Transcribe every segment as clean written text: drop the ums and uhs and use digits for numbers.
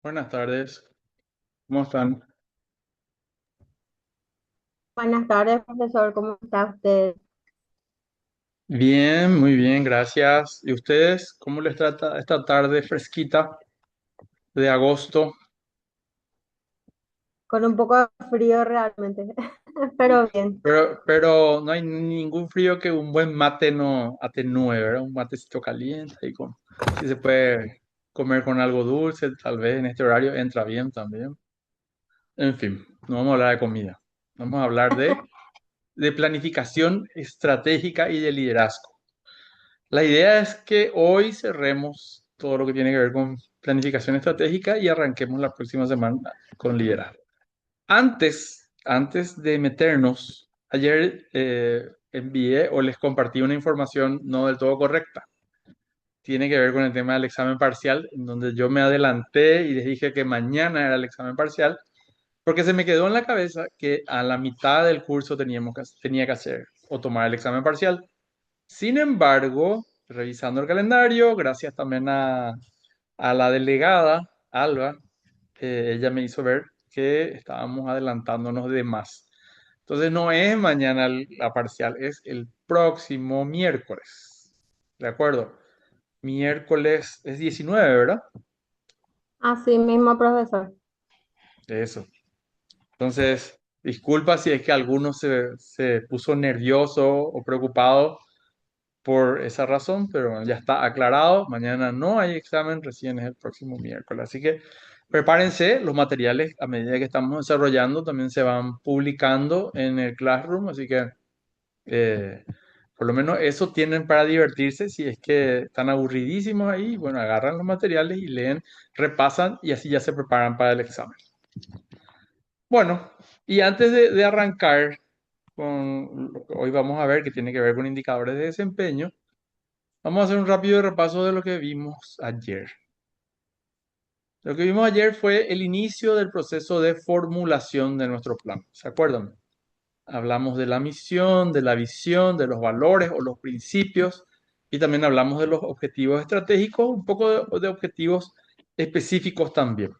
Buenas tardes, ¿cómo están? Buenas tardes, profesor. ¿Cómo está usted? Bien, muy bien, gracias. ¿Y ustedes cómo les trata esta tarde fresquita de agosto? Con un poco de frío realmente, pero bien. Pero no hay ningún frío que un buen mate no atenúe, ¿verdad? Un matecito caliente y si se puede comer con algo dulce, tal vez en este horario entra bien también. En fin, no vamos a hablar de comida, vamos a hablar de planificación estratégica y de liderazgo. La idea es que hoy cerremos todo lo que tiene que ver con planificación estratégica y arranquemos la próxima semana con liderazgo. Antes de meternos, ayer envié o les compartí una información no del todo correcta. Tiene que ver con el tema del examen parcial, en donde yo me adelanté y les dije que mañana era el examen parcial, porque se me quedó en la cabeza que a la mitad del curso tenía que hacer o tomar el examen parcial. Sin embargo, revisando el calendario, gracias también a la delegada, Alba, ella me hizo ver que estábamos adelantándonos de más. Entonces no es mañana la parcial, es el próximo miércoles. ¿De acuerdo? Miércoles es 19, ¿verdad? Así mismo, profesor. Eso. Entonces, disculpa si es que alguno se puso nervioso o preocupado por esa razón, pero bueno, ya está aclarado. Mañana no hay examen, recién es el próximo miércoles. Así que prepárense, los materiales a medida que estamos desarrollando también se van publicando en el Classroom, así que eh, por lo menos eso tienen para divertirse. Si es que están aburridísimos ahí, bueno, agarran los materiales y leen, repasan y así ya se preparan para el examen. Bueno, y antes de arrancar con lo que hoy vamos a ver, que tiene que ver con indicadores de desempeño, vamos a hacer un rápido repaso de lo que vimos ayer. Lo que vimos ayer fue el inicio del proceso de formulación de nuestro plan. ¿Se acuerdan? Hablamos de la misión, de la visión, de los valores o los principios y también hablamos de los objetivos estratégicos, un poco de objetivos específicos también.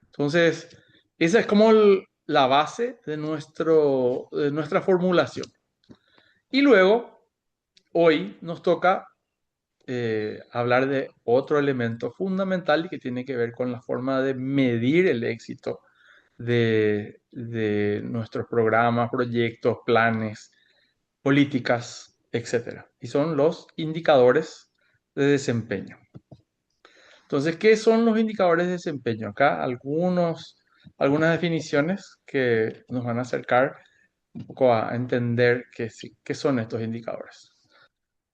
Entonces, esa es como la base de nuestra formulación. Y luego, hoy nos toca hablar de otro elemento fundamental y que tiene que ver con la forma de medir el éxito de nuestros programas, proyectos, planes, políticas, etcétera. Y son los indicadores de desempeño. Entonces, ¿qué son los indicadores de desempeño? Acá algunas definiciones que nos van a acercar un poco a entender qué son estos indicadores.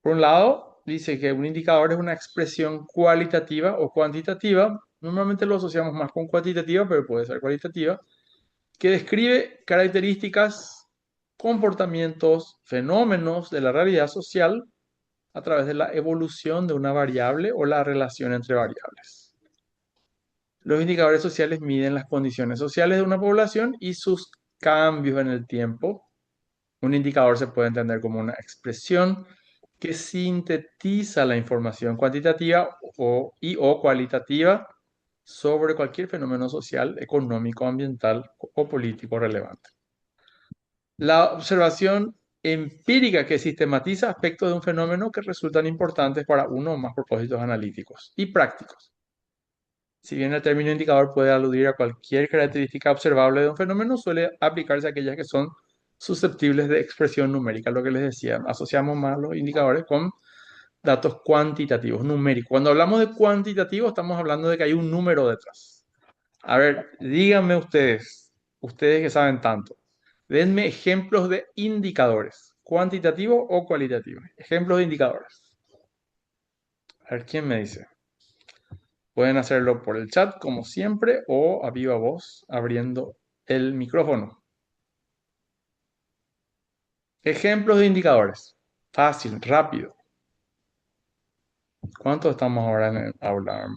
Por un lado, dice que un indicador es una expresión cualitativa o cuantitativa. Normalmente lo asociamos más con cuantitativa, pero puede ser cualitativa, que describe características, comportamientos, fenómenos de la realidad social a través de la evolución de una variable o la relación entre variables. Los indicadores sociales miden las condiciones sociales de una población y sus cambios en el tiempo. Un indicador se puede entender como una expresión que sintetiza la información cuantitativa o cualitativa sobre cualquier fenómeno social, económico, ambiental o político relevante. La observación empírica que sistematiza aspectos de un fenómeno que resultan importantes para uno o más propósitos analíticos y prácticos. Si bien el término indicador puede aludir a cualquier característica observable de un fenómeno, suele aplicarse a aquellas que son susceptibles de expresión numérica. Lo que les decía, asociamos más los indicadores con datos cuantitativos, numéricos. Cuando hablamos de cuantitativo, estamos hablando de que hay un número detrás. A ver, díganme ustedes que saben tanto, denme ejemplos de indicadores, cuantitativos o cualitativos. Ejemplos de indicadores. A ver, ¿quién me dice? Pueden hacerlo por el chat, como siempre, o a viva voz, abriendo el micrófono. Ejemplos de indicadores. Fácil, rápido. ¿Cuántos estamos ahora en el aula?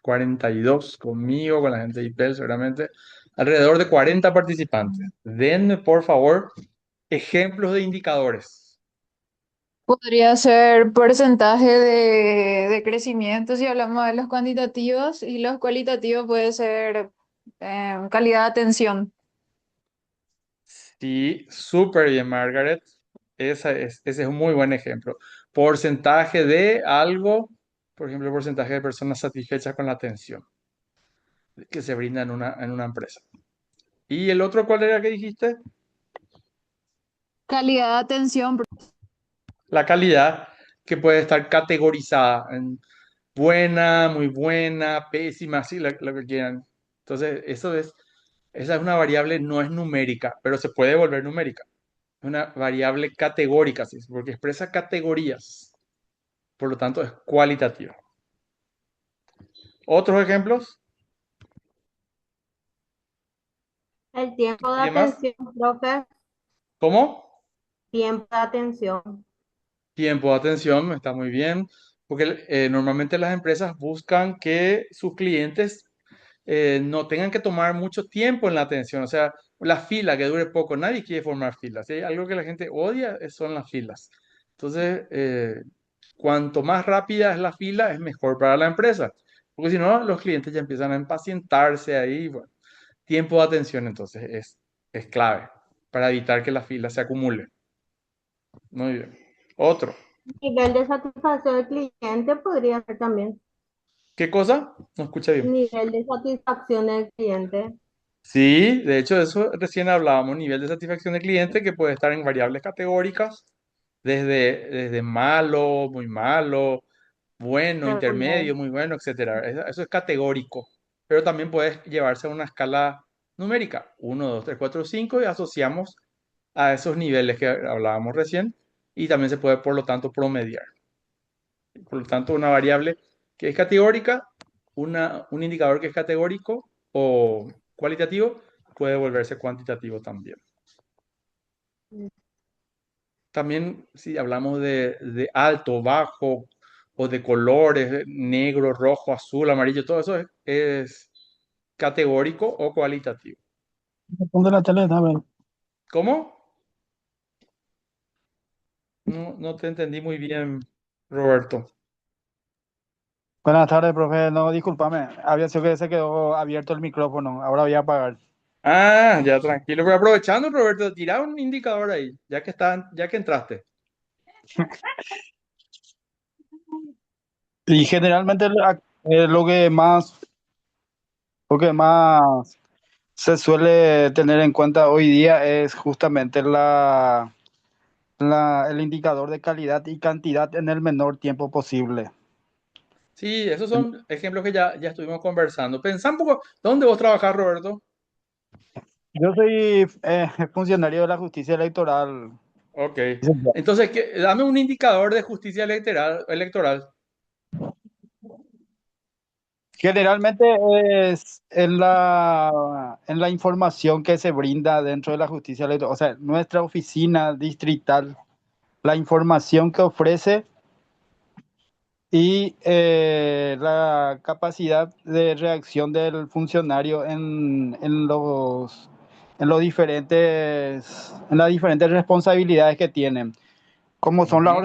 42 conmigo, con la gente de IPEL, seguramente. Alrededor de 40 participantes. Denme, por favor, ejemplos de indicadores. Podría ser porcentaje de crecimiento si hablamos de los cuantitativos y los cualitativos puede ser calidad de atención. Sí, súper bien, Margaret. Ese es un muy buen ejemplo. Porcentaje de algo, por ejemplo, porcentaje de personas satisfechas con la atención que se brinda en una empresa. ¿Y el otro cuál era que dijiste? Calidad de atención. La calidad que puede estar categorizada en buena, muy buena, pésima, así lo que quieran. Entonces, esa es una variable, no es numérica, pero se puede volver numérica. Es una variable categórica, ¿sí? Porque expresa categorías. Por lo tanto, es cualitativa. ¿Otros ejemplos? El tiempo de ¿Alguien más? atención, profe, ¿Cómo? tiempo de atención. Tiempo de atención, está muy bien, porque normalmente las empresas buscan que sus clientes no tengan que tomar mucho tiempo en la atención, o sea, la fila que dure poco, nadie quiere formar filas. Si hay algo que la gente odia, son las filas. Entonces, cuanto más rápida es la fila, es mejor para la empresa, porque si no, los clientes ya empiezan a impacientarse ahí. Bueno, tiempo de atención entonces es clave para evitar que la fila se acumule. Muy bien. Otro. Nivel de satisfacción del cliente podría ser también. ¿Qué cosa? No escucha bien. Nivel de satisfacción del cliente. Sí, de hecho, eso recién hablábamos, nivel de satisfacción del cliente que puede estar en variables categóricas, desde malo, bueno, Regular. intermedio, muy bueno, etcétera. Eso es categórico, pero también puede llevarse a una escala numérica, uno, 2, 3, 4, 5, y asociamos a esos niveles que hablábamos recién, y también se puede, por lo tanto, promediar. Por lo tanto, una variable que es categórica, un indicador que es categórico o cualitativo, puede volverse cuantitativo también. También si hablamos de alto, bajo o de colores, negro, rojo, azul, amarillo, todo eso es categórico o cualitativo. Ponte la tele, a ver. ¿Cómo? No te entendí muy bien, Roberto. Buenas tardes, profe. No, discúlpame. Había sido que se quedó abierto el micrófono. Ahora voy a apagar. Ah, ya tranquilo. Pero aprovechando, Roberto, tira un indicador ahí, ya que entraste. Y generalmente lo que más se suele tener en cuenta hoy día es justamente el indicador de calidad y cantidad en el menor tiempo posible. Sí, esos son ejemplos que ya estuvimos conversando. Pensá un poco, ¿dónde vos trabajás, Roberto? Yo soy funcionario de la justicia electoral. Ok. Entonces, dame un indicador de justicia electoral. Generalmente es en la información que se brinda dentro de la justicia electoral, o sea, nuestra oficina distrital, la información que ofrece y la capacidad de reacción del funcionario en las diferentes responsabilidades que tienen, como son Ujú,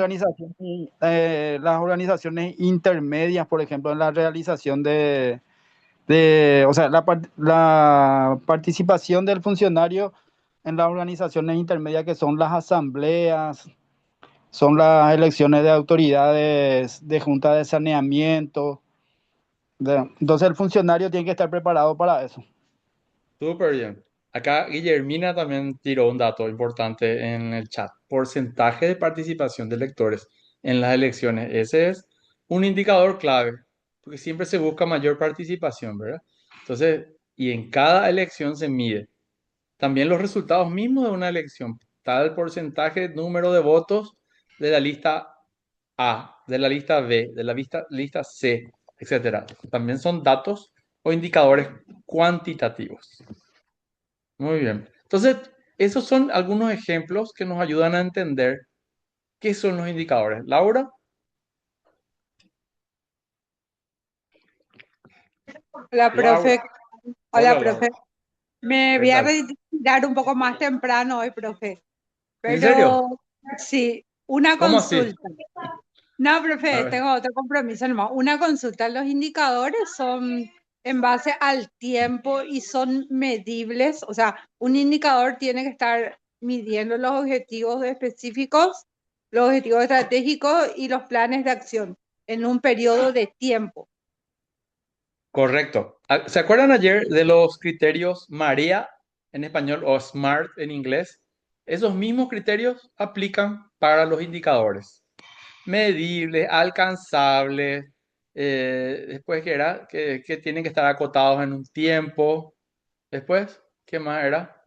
las organizaciones intermedias, por ejemplo, en la realización o sea, la participación del funcionario en las organizaciones intermedias que son las asambleas, son las elecciones de autoridades de junta de saneamiento. Entonces el funcionario tiene que estar preparado para eso. súper bien. Acá Guillermina también tiró un dato importante en el chat. Porcentaje de participación de electores en las elecciones. Ese es un indicador clave, porque siempre se busca mayor participación, ¿verdad? Entonces, y en cada elección se mide. También los resultados mismos de una elección, tal porcentaje, número de votos de la lista A, de la lista B, de la lista C, etcétera. También son datos o indicadores cuantitativos. Muy bien. Entonces, esos son algunos ejemplos que nos ayudan a entender qué son los indicadores. Laura, Hola, Laura, profe. Hola, hola Laura. profe. Me ¿Qué voy a tal? retirar un poco más temprano hoy, profe. ¿En serio? Pero sí, una ¿Cómo así? consulta. No, A profe, ver. tengo otro compromiso nomás. Una consulta. Los indicadores son en base al tiempo y son medibles. O sea, un indicador tiene que estar midiendo los objetivos específicos, los objetivos estratégicos y los planes de acción en un periodo de tiempo. Correcto. ¿Se acuerdan ayer de los criterios María en español o SMART en inglés? Esos mismos criterios aplican para los indicadores. Medibles, alcanzables, después que era que tienen que estar acotados en un tiempo. Después, ¿qué más era?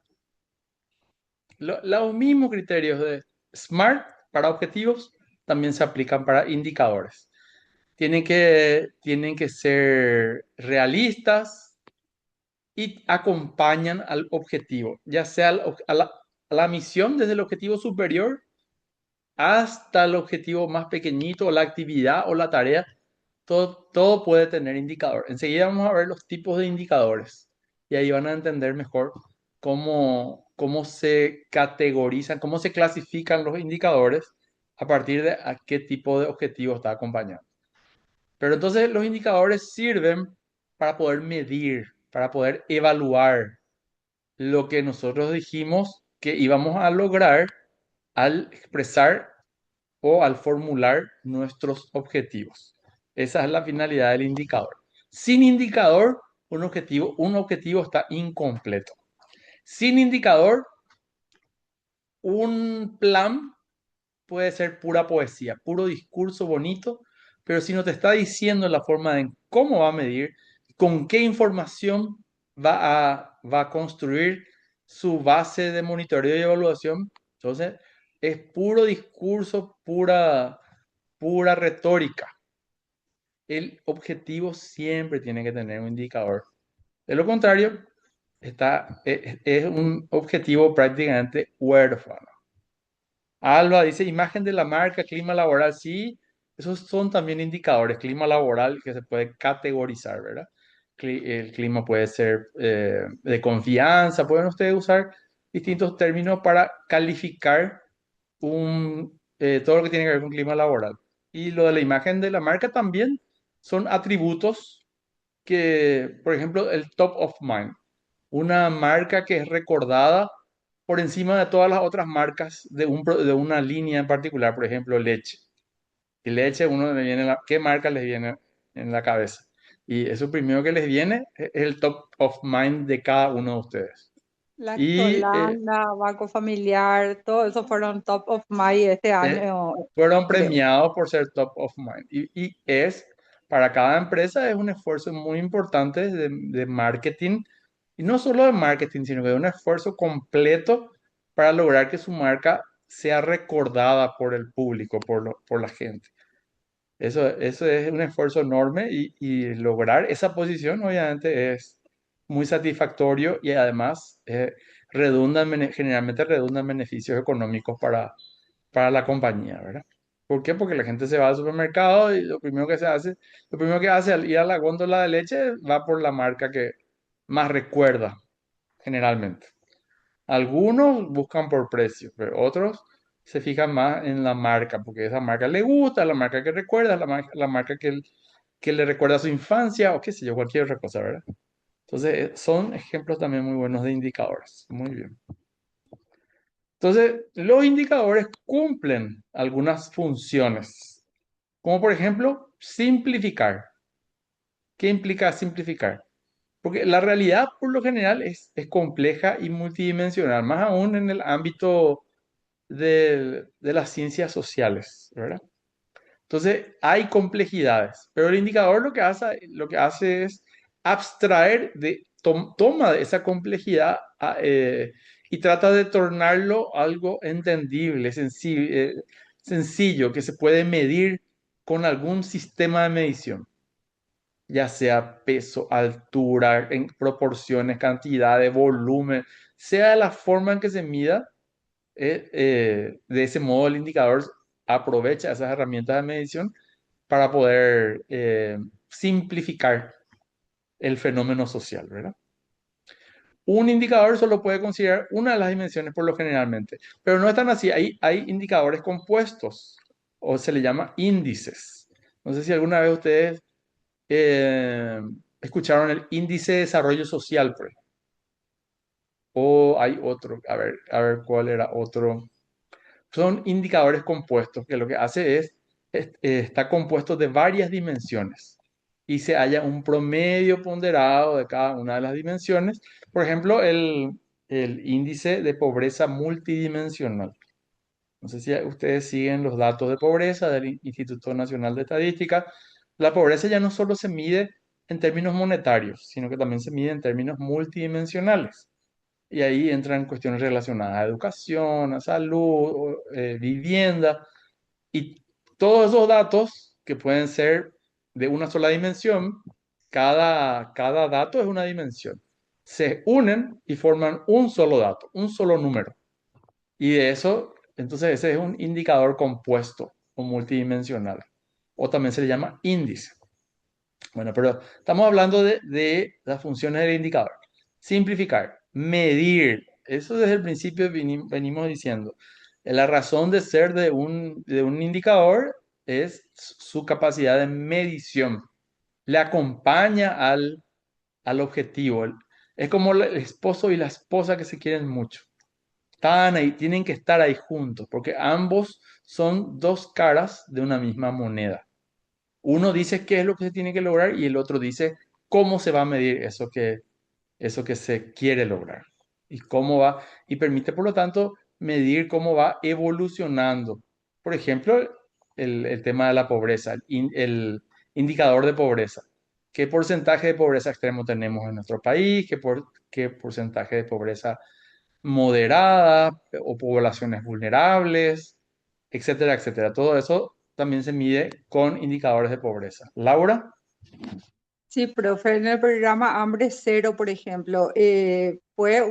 Los mismos criterios de SMART para objetivos también se aplican para indicadores. Tienen que ser realistas y acompañan al objetivo, ya sea a la misión desde el objetivo superior hasta el objetivo más pequeñito, o la actividad o la tarea. Todo puede tener indicador. Enseguida vamos a ver los tipos de indicadores y ahí van a entender mejor cómo se categorizan, cómo se clasifican los indicadores a partir de a qué tipo de objetivo está acompañado. Pero entonces los indicadores sirven para poder medir, para poder evaluar lo que nosotros dijimos que íbamos a lograr al expresar o al formular nuestros objetivos. Esa es la finalidad del indicador. Sin indicador, un objetivo está incompleto. Sin indicador, un plan puede ser pura poesía, puro discurso bonito, pero si no te está diciendo la forma de cómo va a medir, con qué información va a construir su base de monitoreo y evaluación, entonces es puro discurso, pura retórica. El objetivo siempre tiene que tener un indicador. De lo contrario, es un objetivo prácticamente huérfano. Alba dice, imagen de la marca, clima laboral, sí, esos son también indicadores, clima laboral que se puede categorizar, ¿verdad? El clima puede ser de confianza, pueden ustedes usar distintos términos para calificar todo lo que tiene que ver con clima laboral. Y lo de la imagen de la marca también son atributos que, por ejemplo, el top of mind, una marca que es recordada por encima de todas las otras marcas de una línea en particular, por ejemplo, leche. Y leche, uno le viene, ¿qué marca les viene en la cabeza? Y eso primero que les viene es el top of mind de cada uno de ustedes. Y Lactolanda, Banco Familiar, todo eso fueron top of mind este eh, año, fueron creo. premiados por ser top of mind. Para cada empresa es un esfuerzo muy importante de marketing, y no solo de marketing, sino que de un esfuerzo completo para lograr que su marca sea recordada por el público, por la gente. Eso es un esfuerzo enorme y lograr esa posición obviamente es muy satisfactorio y además generalmente redunda en beneficios económicos para la compañía, ¿verdad? ¿Por qué? Porque la gente se va al supermercado y lo primero que hace al ir a la góndola de leche va por la marca que más recuerda, generalmente. Algunos buscan por precio, pero otros se fijan más en la marca, porque esa marca le gusta, la marca que recuerda, la marca que le recuerda a su infancia o qué sé yo, cualquier otra cosa, ¿verdad? Entonces, son ejemplos también muy buenos de indicadores. Muy bien. Entonces, los indicadores cumplen algunas funciones, como por ejemplo, simplificar. ¿Qué implica simplificar? Porque la realidad, por lo general, es compleja y multidimensional, más aún en el ámbito de las ciencias sociales, ¿verdad? Entonces, hay complejidades, pero el indicador lo que hace es abstraer, toma de esa complejidad y trata de tornarlo algo entendible, sencillo, que se puede medir con algún sistema de medición, ya sea peso, altura, en proporciones, cantidades, volumen, sea la forma en que se mida. De ese modo, el indicador aprovecha esas herramientas de medición para poder simplificar el fenómeno social, ¿verdad? un indicador solo puede considerar una de las dimensiones por lo generalmente, pero no es tan así. Hay indicadores compuestos o se le llama índices. No sé si alguna vez ustedes eh, escucharon el índice de desarrollo social, por ejemplo. O hay otro, a ver cuál era otro. Son indicadores compuestos que lo que hace está compuesto de varias dimensiones y se halla un promedio ponderado de cada una de las dimensiones. Por ejemplo, el índice de pobreza multidimensional. No sé si ustedes siguen los datos de pobreza del Instituto Nacional de Estadística. La pobreza ya no solo se mide en términos monetarios, sino que también se mide en términos multidimensionales. Y ahí entran cuestiones relacionadas a educación, a salud, vivienda, y todos esos datos que pueden ser de una sola dimensión, cada dato es una dimensión. Se unen y forman un solo dato, un solo número. Y de eso, entonces ese es un indicador compuesto o multidimensional. O también se le llama índice. Bueno, pero estamos hablando de las funciones del indicador. Simplificar, medir. Eso desde el principio venimos diciendo. La razón de ser de un indicador es su capacidad de medición. Le acompaña al objetivo. Es como el esposo y la esposa que se quieren mucho. Están ahí, tienen que estar ahí juntos, porque ambos son dos caras de una misma moneda. Uno dice qué es lo que se tiene que lograr y el otro dice cómo se va a medir eso que se quiere lograr y cómo va, y permite, por lo tanto, medir cómo va evolucionando. Por ejemplo, el tema de la pobreza, el indicador de pobreza. ¿Qué porcentaje de pobreza extremo tenemos en nuestro país? ¿Qué porcentaje de pobreza moderada o poblaciones vulnerables, etcétera, etcétera? Todo eso también se mide con indicadores de pobreza. Laura, Sí, profe, en el programa Hambre Cero, por ejemplo, fue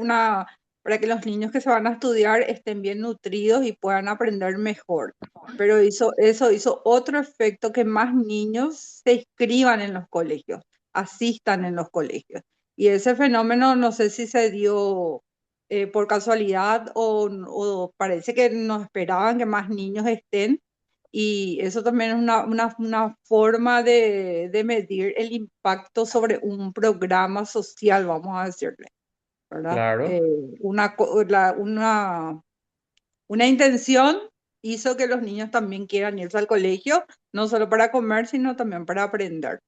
para que los niños que se van a estudiar estén bien nutridos y puedan aprender mejor. Pero eso hizo otro efecto, que más niños se inscriban en los colegios, asistan en los colegios. Y ese fenómeno no sé si se dio por casualidad o parece que nos esperaban que más niños estén, y eso también es una forma de medir el impacto sobre un programa social, vamos a decirle, ¿verdad? claro. Una intención hizo que los niños también quieran irse al colegio, no solo para comer, sino también para aprender.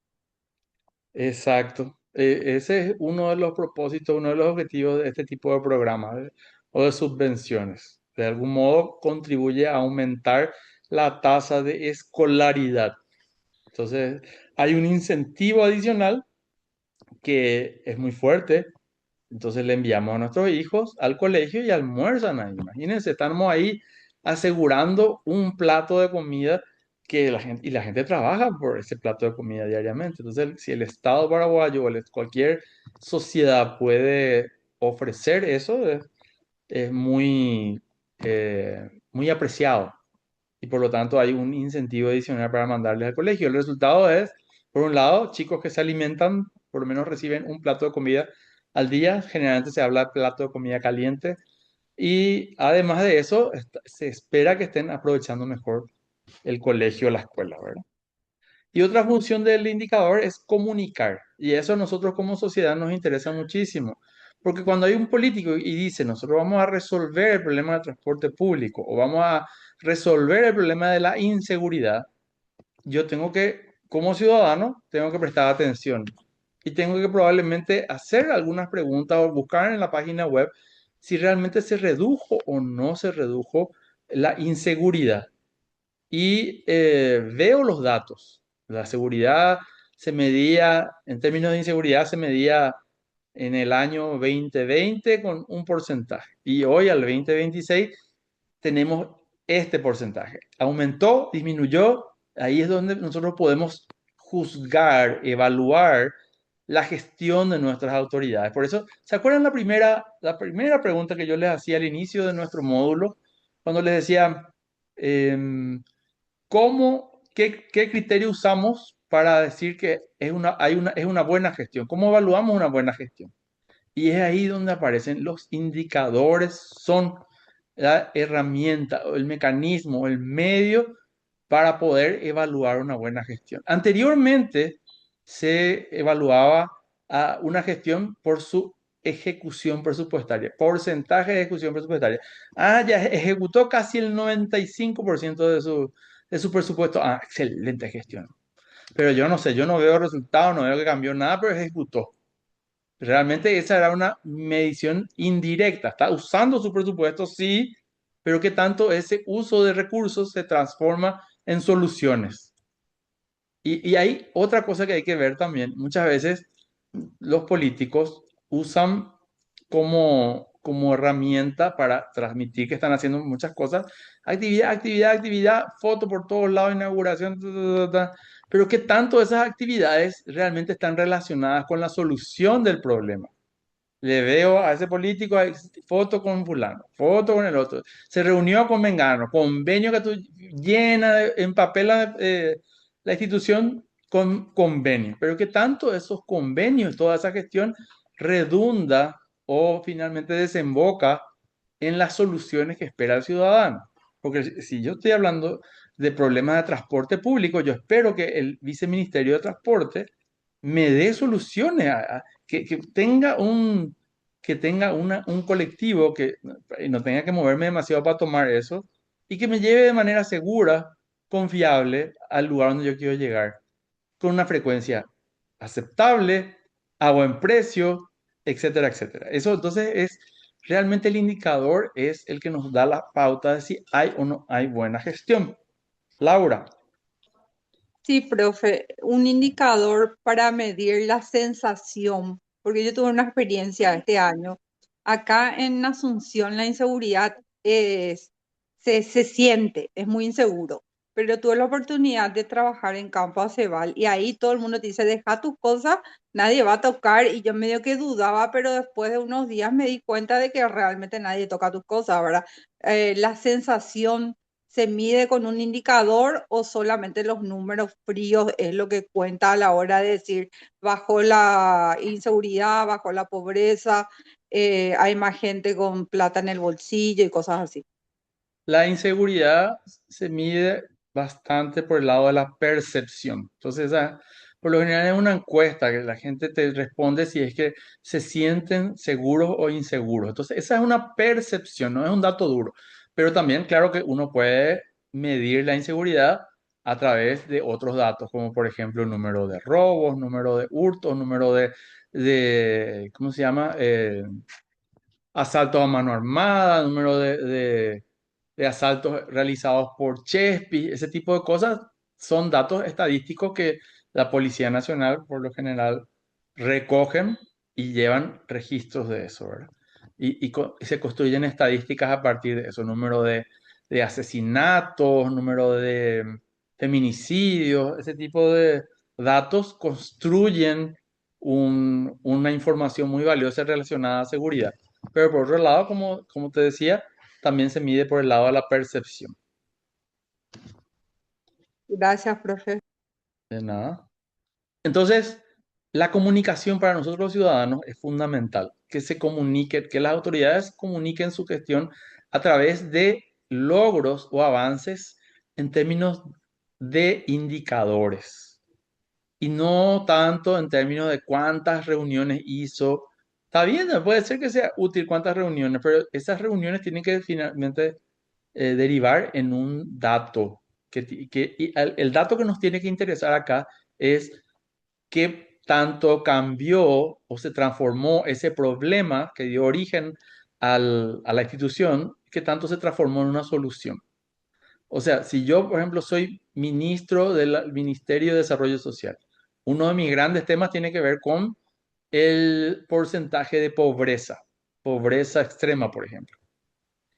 Exacto. Ese es uno de los propósitos, uno de los objetivos de este tipo de programas, o de subvenciones. De algún modo contribuye a aumentar la tasa de escolaridad. Entonces, hay un incentivo adicional que es muy fuerte. Entonces le enviamos a nuestros hijos al colegio y almuerzan ahí. Imagínense, estamos ahí asegurando un plato de comida que la gente trabaja por ese plato de comida diariamente. Entonces, si el Estado paraguayo o cualquier sociedad puede ofrecer eso, es muy apreciado. Y por lo tanto hay un incentivo adicional para mandarles al colegio. El resultado es, por un lado, chicos que se alimentan, por lo menos reciben un plato de comida al día. Generalmente se habla de plato de comida caliente. Y además de eso, se espera que estén aprovechando mejor el colegio o la escuela, ¿verdad? Y otra función del indicador es comunicar. Y eso a nosotros como sociedad nos interesa muchísimo. Porque cuando hay un político y dice, nosotros vamos a resolver el problema del transporte público o vamos a resolver el problema de la inseguridad, yo tengo que, como ciudadano, tengo que prestar atención. Y tengo que probablemente hacer algunas preguntas o buscar en la página web si realmente se redujo o no se redujo la inseguridad. Y veo los datos. La seguridad se medía, en términos de inseguridad, se medía en el año 2020 con un porcentaje. Y hoy, al 2026, tenemos este porcentaje. ¿Aumentó? ¿Disminuyó? Ahí es donde nosotros podemos juzgar, evaluar la gestión de nuestras autoridades. Por eso, ¿se acuerdan la primera pregunta que yo les hacía al inicio de nuestro módulo? Cuando les decía, em, qué criterio usamos para decir que es una buena gestión? ¿Cómo evaluamos una buena gestión? Y es ahí donde aparecen los indicadores, son la herramienta, o el mecanismo, el medio para poder evaluar una buena gestión. Anteriormente se evaluaba a una gestión por su ejecución presupuestaria, porcentaje de ejecución presupuestaria. Ah, ya ejecutó casi el 95% de su presupuesto. Ah, excelente gestión. Pero yo no sé, yo no veo resultados, no veo que cambió nada, pero ejecutó. Realmente esa era una medición indirecta. Está usando su presupuesto, sí, pero qué tanto ese uso de recursos se transforma en soluciones. Y hay otra cosa que hay que ver también. Muchas veces los políticos usan como herramienta para transmitir que están haciendo muchas cosas. Actividad, actividad, actividad, foto por todos lados, inauguración, ta, ta, ta, ta. Pero qué tanto esas actividades realmente están relacionadas con la solución del problema. Le veo a ese político, hay foto con fulano, foto con el otro. Se reunió con Mengano, convenio que tú llena, empapela la institución con convenio. Pero que tanto esos convenios, toda esa gestión redunda o finalmente desemboca en las soluciones que espera el ciudadano. Porque si yo estoy hablando de problemas de transporte público, yo espero que el viceministerio de Transporte me dé soluciones, que tenga un colectivo que no tenga que moverme demasiado para tomar eso y que me lleve de manera segura, confiable al lugar donde yo quiero llegar, con una frecuencia aceptable, a buen precio, etcétera, etcétera. Eso entonces es realmente el indicador, es el que nos da la pauta de si hay o no hay buena gestión. Laura. Sí, profe, un indicador para medir la sensación, porque yo tuve una experiencia este año. Acá en Asunción la inseguridad se siente, es muy inseguro, pero tuve la oportunidad de trabajar en Campo Acebal y ahí todo el mundo te dice, deja tus cosas, nadie va a tocar y yo medio que dudaba, pero después de unos días me di cuenta de que realmente nadie toca tus cosas, ¿verdad? La sensación ¿se mide con un indicador o solamente los números fríos es lo que cuenta a la hora de decir bajo la inseguridad, bajo la pobreza, hay más gente con plata en el bolsillo y cosas así? La inseguridad se mide bastante por el lado de la percepción. Entonces, por lo general es una encuesta que la gente te responde si es que se sienten seguros o inseguros. Entonces, esa es una percepción, no es un dato duro. Pero también, claro que uno puede medir la inseguridad a través de otros datos, como por ejemplo el número de robos, número de hurtos, número ¿cómo se llama? Asaltos a mano armada, número de asaltos realizados por Chespi, ese tipo de cosas son datos estadísticos que la Policía Nacional por lo general recogen y llevan registros de eso, ¿verdad? Y se construyen estadísticas a partir de eso, número de asesinatos, número de feminicidios, ese tipo de datos construyen una información muy valiosa relacionada a seguridad. Pero por otro lado, como te decía, también se mide por el lado de la percepción. Gracias, profe. De nada. Entonces, la comunicación para nosotros los ciudadanos es fundamental, que se comunique, que las autoridades comuniquen su gestión a través de logros o avances en términos de indicadores y no tanto en términos de cuántas reuniones hizo. Está bien, puede ser que sea útil cuántas reuniones, pero esas reuniones tienen que finalmente derivar en un dato. El dato que nos tiene que interesar acá es qué tanto cambió o se transformó ese problema que dio origen a la institución, qué tanto se transformó en una solución. O sea, si yo, por ejemplo, soy ministro del Ministerio de Desarrollo Social, uno de mis grandes temas tiene que ver con el porcentaje de pobreza, pobreza extrema, por ejemplo.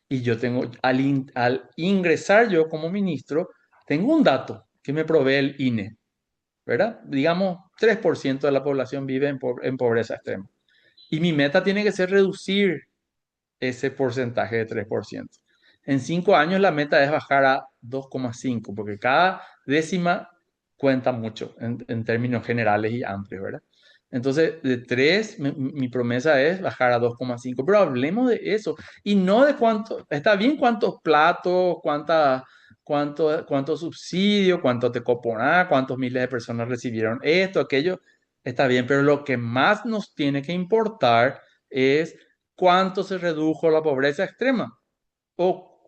Y yo tengo, al ingresar yo como ministro, tengo un dato que me provee el INE, ¿verdad? Digamos, 3% de la población vive en pobreza extrema. Y mi meta tiene que ser reducir ese porcentaje de 3%. En 5 años la meta es bajar a 2,5, porque cada décima cuenta mucho en términos generales y amplios, ¿verdad? Entonces, de 3, mi promesa es bajar a 2,5. Pero hablemos de eso y no de cuánto, está bien cuántos platos, cuánto subsidio, cuánto te coponá, cuántos miles de personas recibieron esto, aquello, está bien, pero lo que más nos tiene que importar es cuánto se redujo la pobreza extrema o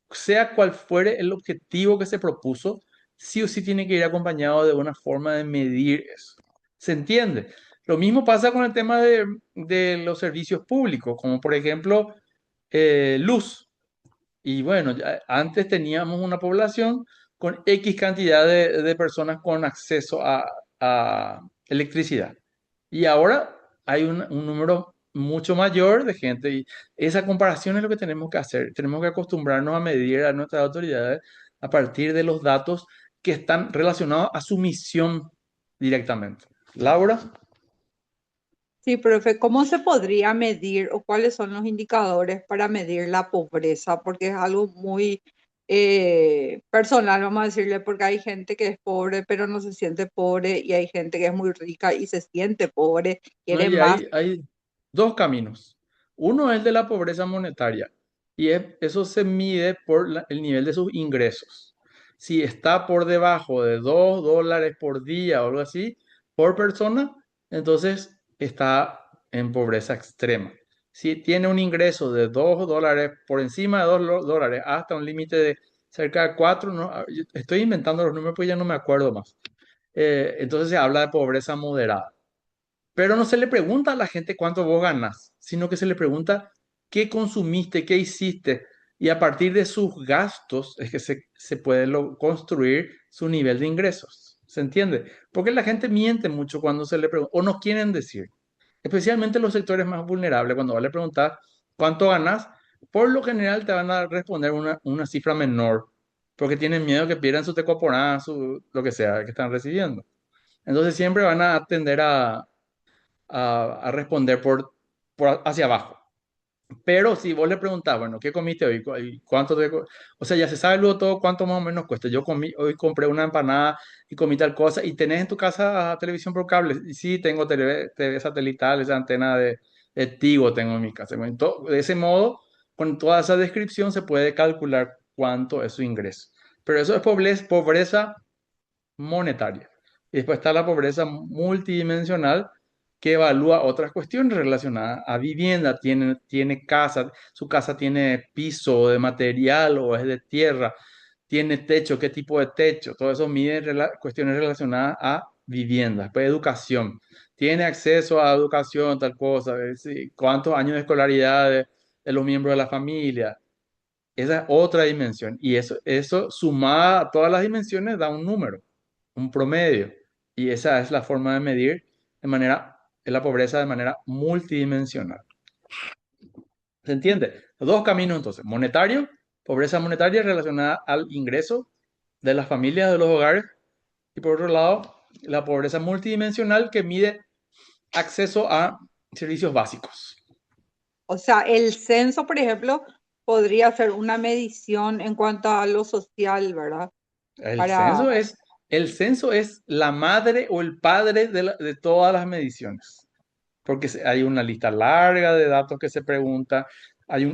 sea cual fuere el objetivo que se propuso, sí o sí tiene que ir acompañado de una forma de medir eso. ¿Se entiende? Lo mismo pasa con el tema de los servicios públicos, como por ejemplo luz. Y bueno, antes teníamos una población con X cantidad de personas con acceso a electricidad. Y ahora hay un número mucho mayor de gente y esa comparación es lo que tenemos que hacer. Tenemos que acostumbrarnos a medir a nuestras autoridades a partir de los datos que están relacionados a su misión directamente. Laura, Sí, profe, ¿cómo se podría medir o cuáles son los indicadores para medir la pobreza? Porque es algo muy personal, vamos a decirle, porque hay gente que es pobre pero no se siente pobre y hay gente que es muy rica y se siente pobre, quiere hay, más. hay, hay dos caminos. Uno es el de la pobreza monetaria y eso se mide por el nivel de sus ingresos. Si está por debajo de $2 por día o algo así por persona, entonces está en pobreza extrema. Si tiene un ingreso de $2 por encima de $2 hasta un límite de cerca de 4, no, yo estoy inventando los números porque ya no me acuerdo más. Entonces se habla de pobreza moderada. Pero no se le pregunta a la gente cuánto vos ganas, sino que se le pregunta qué consumiste, qué hiciste. Y a partir de sus gastos es que se puede construir su nivel de ingresos. ¿Se entiende? Porque la gente miente mucho cuando se le pregunta, o no quieren decir. Especialmente los sectores más vulnerables, cuando vos le preguntas cuánto ganas, por lo general te van a responder una cifra menor, porque tienen miedo que pierdan su tecoporá, lo que sea que están recibiendo. Entonces siempre van a tender a responder por hacia abajo. Pero si vos le preguntás, bueno, ¿qué comiste hoy? ¿Y cuánto O sea, ya se sabe luego todo cuánto más o menos cuesta. Yo hoy compré una empanada y comí tal cosa. ¿Y tenés en tu casa televisión por cable? Y sí, tengo TV satelital, esa antena de Tigo tengo en mi casa. Bueno, de ese modo, con toda esa descripción se puede calcular cuánto es su ingreso. Pero eso es pobreza monetaria. Y después está la pobreza multidimensional que evalúa otras cuestiones relacionadas a vivienda. Tiene casa, su casa tiene piso de material o es de tierra, tiene techo, qué tipo de techo. Todo eso mide cuestiones relacionadas a vivienda. Después educación. Tiene acceso a educación, tal cosa. Cuántos años de escolaridad de los miembros de la familia. Esa es otra dimensión. Y eso sumada a todas las dimensiones da un número, un promedio. Y esa es la forma de medir la pobreza de manera multidimensional. ¿Se entiende? Dos caminos entonces. Monetario, pobreza monetaria relacionada al ingreso de las familias, de los hogares. Y por otro lado, la pobreza multidimensional que mide acceso a servicios básicos. O sea, el censo, por ejemplo, podría ser una medición en cuanto a lo social, ¿verdad? El Para, censo es, el censo es la madre o el padre de todas las mediciones, porque hay una lista larga de datos que se pregunta,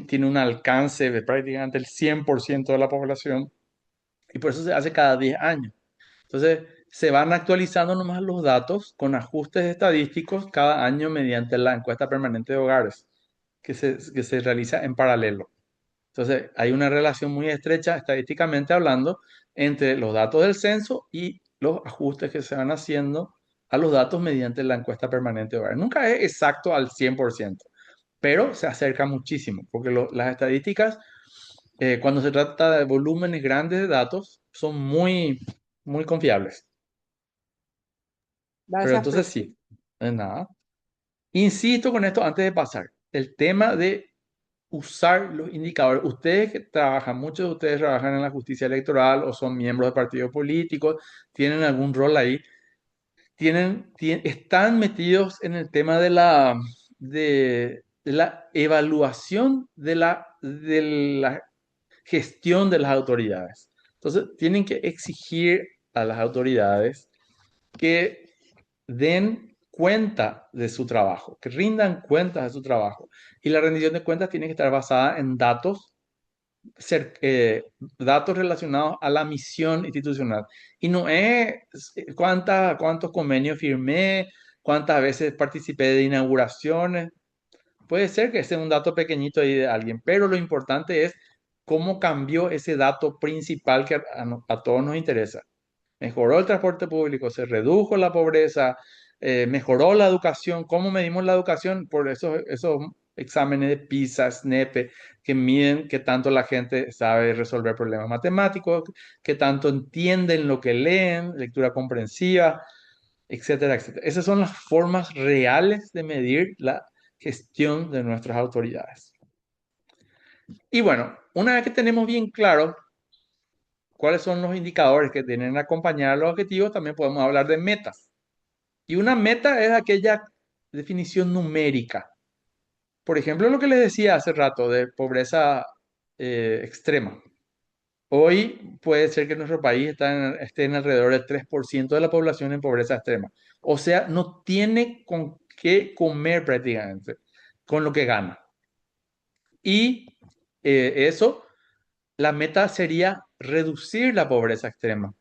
tiene un alcance de prácticamente el 100% de la población y por eso se hace cada 10 años. Entonces, se van actualizando nomás los datos con ajustes estadísticos cada año mediante la encuesta permanente de hogares que se realiza en paralelo. Entonces, hay una relación muy estrecha, estadísticamente hablando, entre los datos del censo y los ajustes que se van haciendo a los datos mediante la encuesta permanente de hogares. Nunca es exacto al 100%, pero se acerca muchísimo, porque las estadísticas, cuando se trata de volúmenes grandes de datos, son muy, muy confiables. Pero gracias, entonces profe. sí, nada. Insisto con esto antes de pasar. El tema de usar los indicadores. Ustedes que trabajan, muchos de ustedes trabajan en la justicia electoral o son miembros de partidos políticos, tienen algún rol ahí, están metidos en el tema de la evaluación de la gestión de las autoridades. Entonces, tienen que exigir a las autoridades que den cuenta de su trabajo, que rindan cuentas de su trabajo. Y la rendición de cuentas tiene que estar basada en datos relacionados a la misión institucional. Y no es cuántos convenios firmé, cuántas veces participé de inauguraciones. Puede ser que ese es un dato pequeñito ahí de alguien, pero lo importante es cómo cambió ese dato principal que a todos nos interesa. Mejoró el transporte público, se redujo la pobreza, mejoró la educación. ¿Cómo medimos la educación? Por esos exámenes de PISA, SNEPE, que miden qué tanto la gente sabe resolver problemas matemáticos, qué tanto entienden lo que leen, lectura comprensiva, etcétera, etcétera. Esas son las formas reales de medir la gestión de nuestras autoridades. Y bueno, una vez que tenemos bien claro cuáles son los indicadores que tienen que acompañar a los objetivos, también podemos hablar de metas. Y una meta es aquella definición numérica. Por ejemplo, lo que les decía hace rato de pobreza extrema. Hoy puede ser que nuestro país esté en alrededor del 3% de la población en pobreza extrema. O sea, no tiene con qué comer prácticamente, con lo que gana. Y eso, la meta sería reducir la pobreza extrema.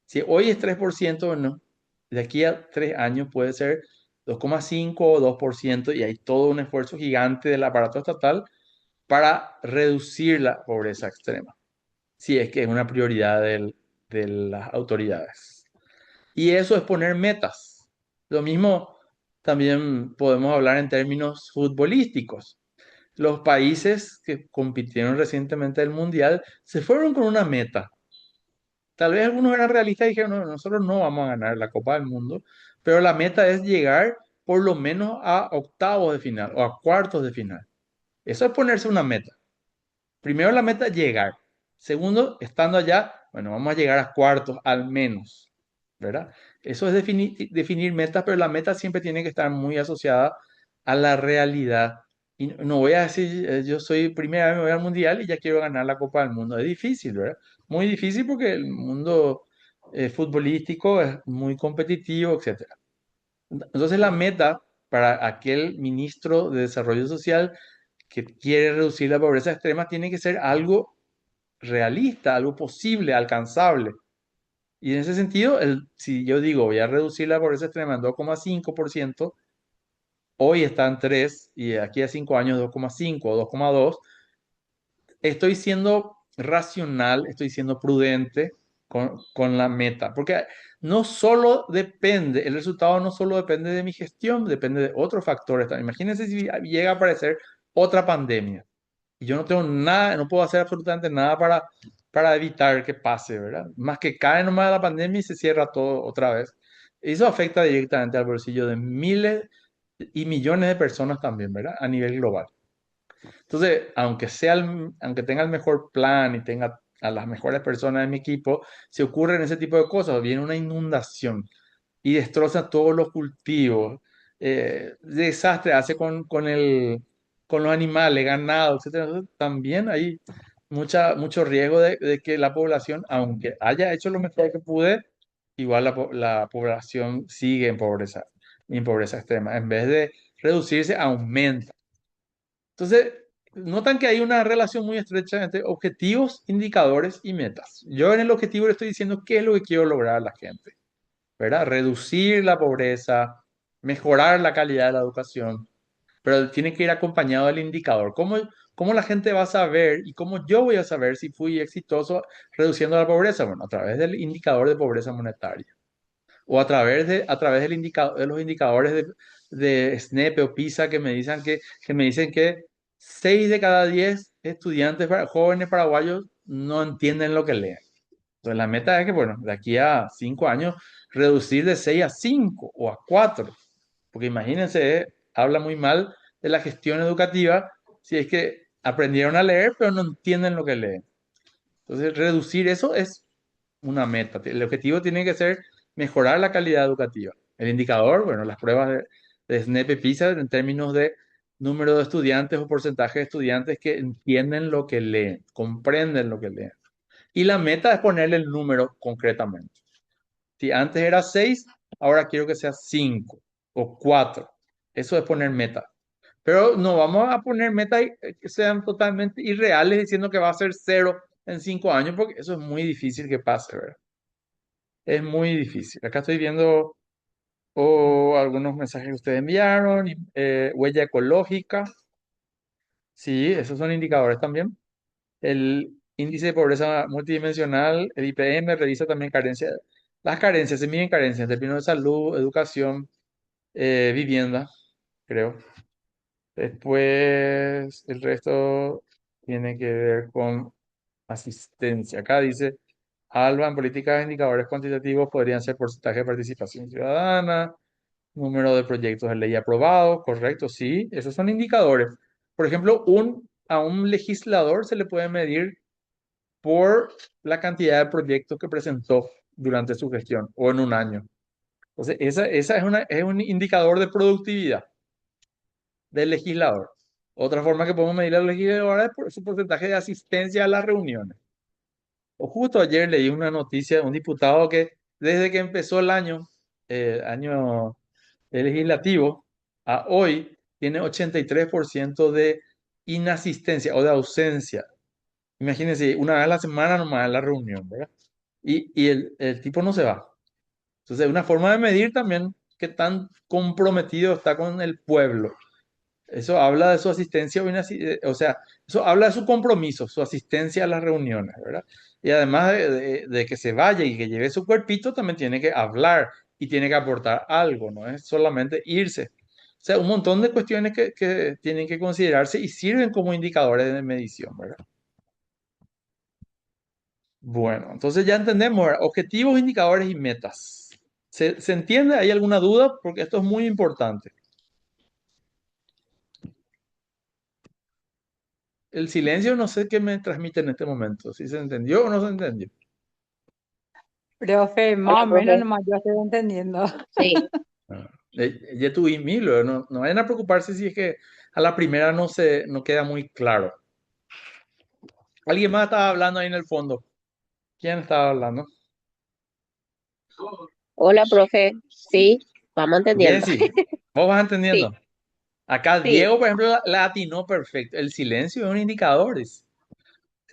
Si hoy es 3%, bueno, de aquí a 3 años puede ser 2,5 o 2% y hay todo un esfuerzo gigante del aparato estatal para reducir la pobreza extrema, si es que es una prioridad de las autoridades. Y eso es poner metas. Lo mismo también podemos hablar en términos futbolísticos. Los países que compitieron recientemente el Mundial se fueron con una meta. Tal vez algunos eran realistas y dijeron, no, nosotros no vamos a ganar la Copa del Mundo, pero la meta es llegar por lo menos a octavos de final o a cuartos de final. Eso es ponerse una meta. Primero la meta es llegar. Segundo, estando allá, bueno, vamos a llegar a cuartos al menos, ¿verdad? Eso es definir metas, pero la meta siempre tiene que estar muy asociada a la realidad. Y no voy a decir, yo soy primera vez me voy al mundial y ya quiero ganar la Copa del Mundo. Es difícil, ¿verdad? Muy difícil porque el mundo futbolístico es muy competitivo, etcétera. Entonces la meta para aquel ministro de Desarrollo Social que quiere reducir la pobreza extrema tiene que ser algo realista, algo posible, alcanzable. Y en ese sentido, si yo digo voy a reducir la pobreza extrema en 2,5%, hoy está en 3 y de aquí a 5 años 2,5 o 2,2, estoy siendo racional, estoy siendo prudente con la meta, porque no solo depende, el resultado no solo depende de mi gestión, depende de otros factores también. Imagínense si llega a aparecer otra pandemia y yo no tengo nada, no puedo hacer absolutamente nada para evitar que pase, ¿verdad? Más que cae nomás la pandemia y se cierra todo otra vez. Eso afecta directamente al bolsillo de miles y millones de personas también, ¿verdad? A nivel global. Entonces, aunque tenga el mejor plan y tenga a las mejores personas de mi equipo, si ocurren ese tipo de cosas, viene una inundación y destroza todos los cultivos, desastre hace con los animales, ganado, etcétera. Entonces, también hay mucho riesgo de que la población, aunque haya hecho lo mejor que pude, igual la población sigue en pobreza extrema. En vez de reducirse, aumenta. Entonces, notan que hay una relación muy estrecha entre objetivos, indicadores y metas. Yo en el objetivo le estoy diciendo qué es lo que quiero lograr a la gente, ¿verdad? Reducir la pobreza, mejorar la calidad de la educación, pero tiene que ir acompañado del indicador. ¿Cómo la gente va a saber y cómo yo voy a saber si fui exitoso reduciendo la pobreza? Bueno, a través del indicador de pobreza monetaria o a través de los indicadores de SNEP o PISA que me dicen que 6 de cada 10 estudiantes jóvenes paraguayos no entienden lo que leen. Entonces la meta es que, bueno, de aquí a 5 años, reducir de 6 a 5 o a 4, porque imagínense, habla muy mal de la gestión educativa si es que aprendieron a leer pero no entienden lo que leen. Entonces reducir eso es una meta. El objetivo tiene que ser mejorar la calidad educativa. El indicador, bueno, las pruebas de SNEP y PISA en términos de número de estudiantes o porcentaje de estudiantes que entienden lo que leen, comprenden lo que leen. Y la meta es ponerle el número concretamente. Si antes era 6, ahora quiero que sea 5 o 4. Eso es poner meta. Pero no vamos a poner metas que sean totalmente irreales diciendo que va a ser 0 en 5 años, porque eso es muy difícil que pase, ¿verdad? Es muy difícil. Acá estoy viendo algunos mensajes que ustedes enviaron, huella ecológica. Sí, esos son indicadores también. El índice de pobreza multidimensional, el IPM, revisa también carencias. Las carencias, se miden carencias en términos de salud, educación, vivienda, creo. Después, el resto tiene que ver con asistencia. Acá dice, Alba, en políticas de indicadores cuantitativos podrían ser porcentaje de participación ciudadana, número de proyectos de ley aprobados, correcto, sí, esos son indicadores. Por ejemplo, a un legislador se le puede medir por la cantidad de proyectos que presentó durante su gestión o en un año. Entonces, esa es un indicador de productividad del legislador. Otra forma que podemos medir al legislador es por su porcentaje de asistencia a las reuniones. O justo ayer leí una noticia de un diputado que desde que empezó el año legislativo, a hoy tiene 83% de inasistencia o de ausencia. Imagínense, una vez a la semana nomás en la reunión, ¿verdad? Y el tipo no se va. Entonces, es una forma de medir también qué tan comprometido está con el pueblo. Eso habla de su asistencia, o sea, eso habla de su compromiso, su asistencia a las reuniones, ¿verdad? Y además de que se vaya y que lleve su cuerpito, también tiene que hablar y tiene que aportar algo, no es solamente irse. O sea, un montón de cuestiones que tienen que considerarse y sirven como indicadores de medición, ¿verdad? Bueno, entonces ya entendemos, ¿verdad? Objetivos, indicadores y metas. ¿Se entiende? ¿Hay alguna duda? Porque esto es muy importante. El silencio no sé qué me transmite en este momento, si se entendió o no se entendió. Profe, Hola, más o menos profe. nomás yo estoy entendiendo. Sí, Ah, ya tuve mil, no vayan a preocuparse si es que a la primera no queda muy claro. Alguien más estaba hablando ahí en el fondo. ¿Quién estaba hablando? hola, profe. Sí, vamos entendiendo. Jessy, ¿vos vas Sí, entendiendo? Acá sí. Diego, por ejemplo, la atinó perfecto. El silencio es un indicador.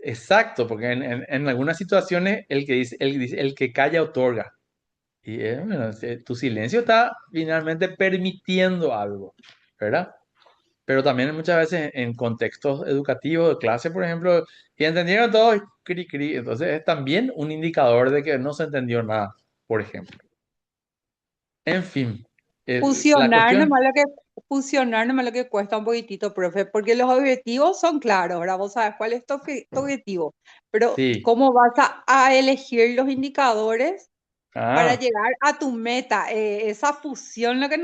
Exacto, porque en algunas situaciones el que calla otorga. Y bueno, tu silencio está finalmente permitiendo algo, ¿verdad? Pero también muchas veces en contextos educativos, de clase, por ejemplo, y entendieron todo, y cri, cri. Entonces es también un indicador de que no se entendió nada, por ejemplo. En fin, la Fusionar cuestión, nomás lo que, fusionar nomás lo que cuesta un poquitito, profe, porque los objetivos son claros, ¿verdad? Vos sabes cuál es tu objetivo, pero sí, ¿cómo vas a elegir los indicadores para ah, llegar a tu meta? Esa fusión, lo que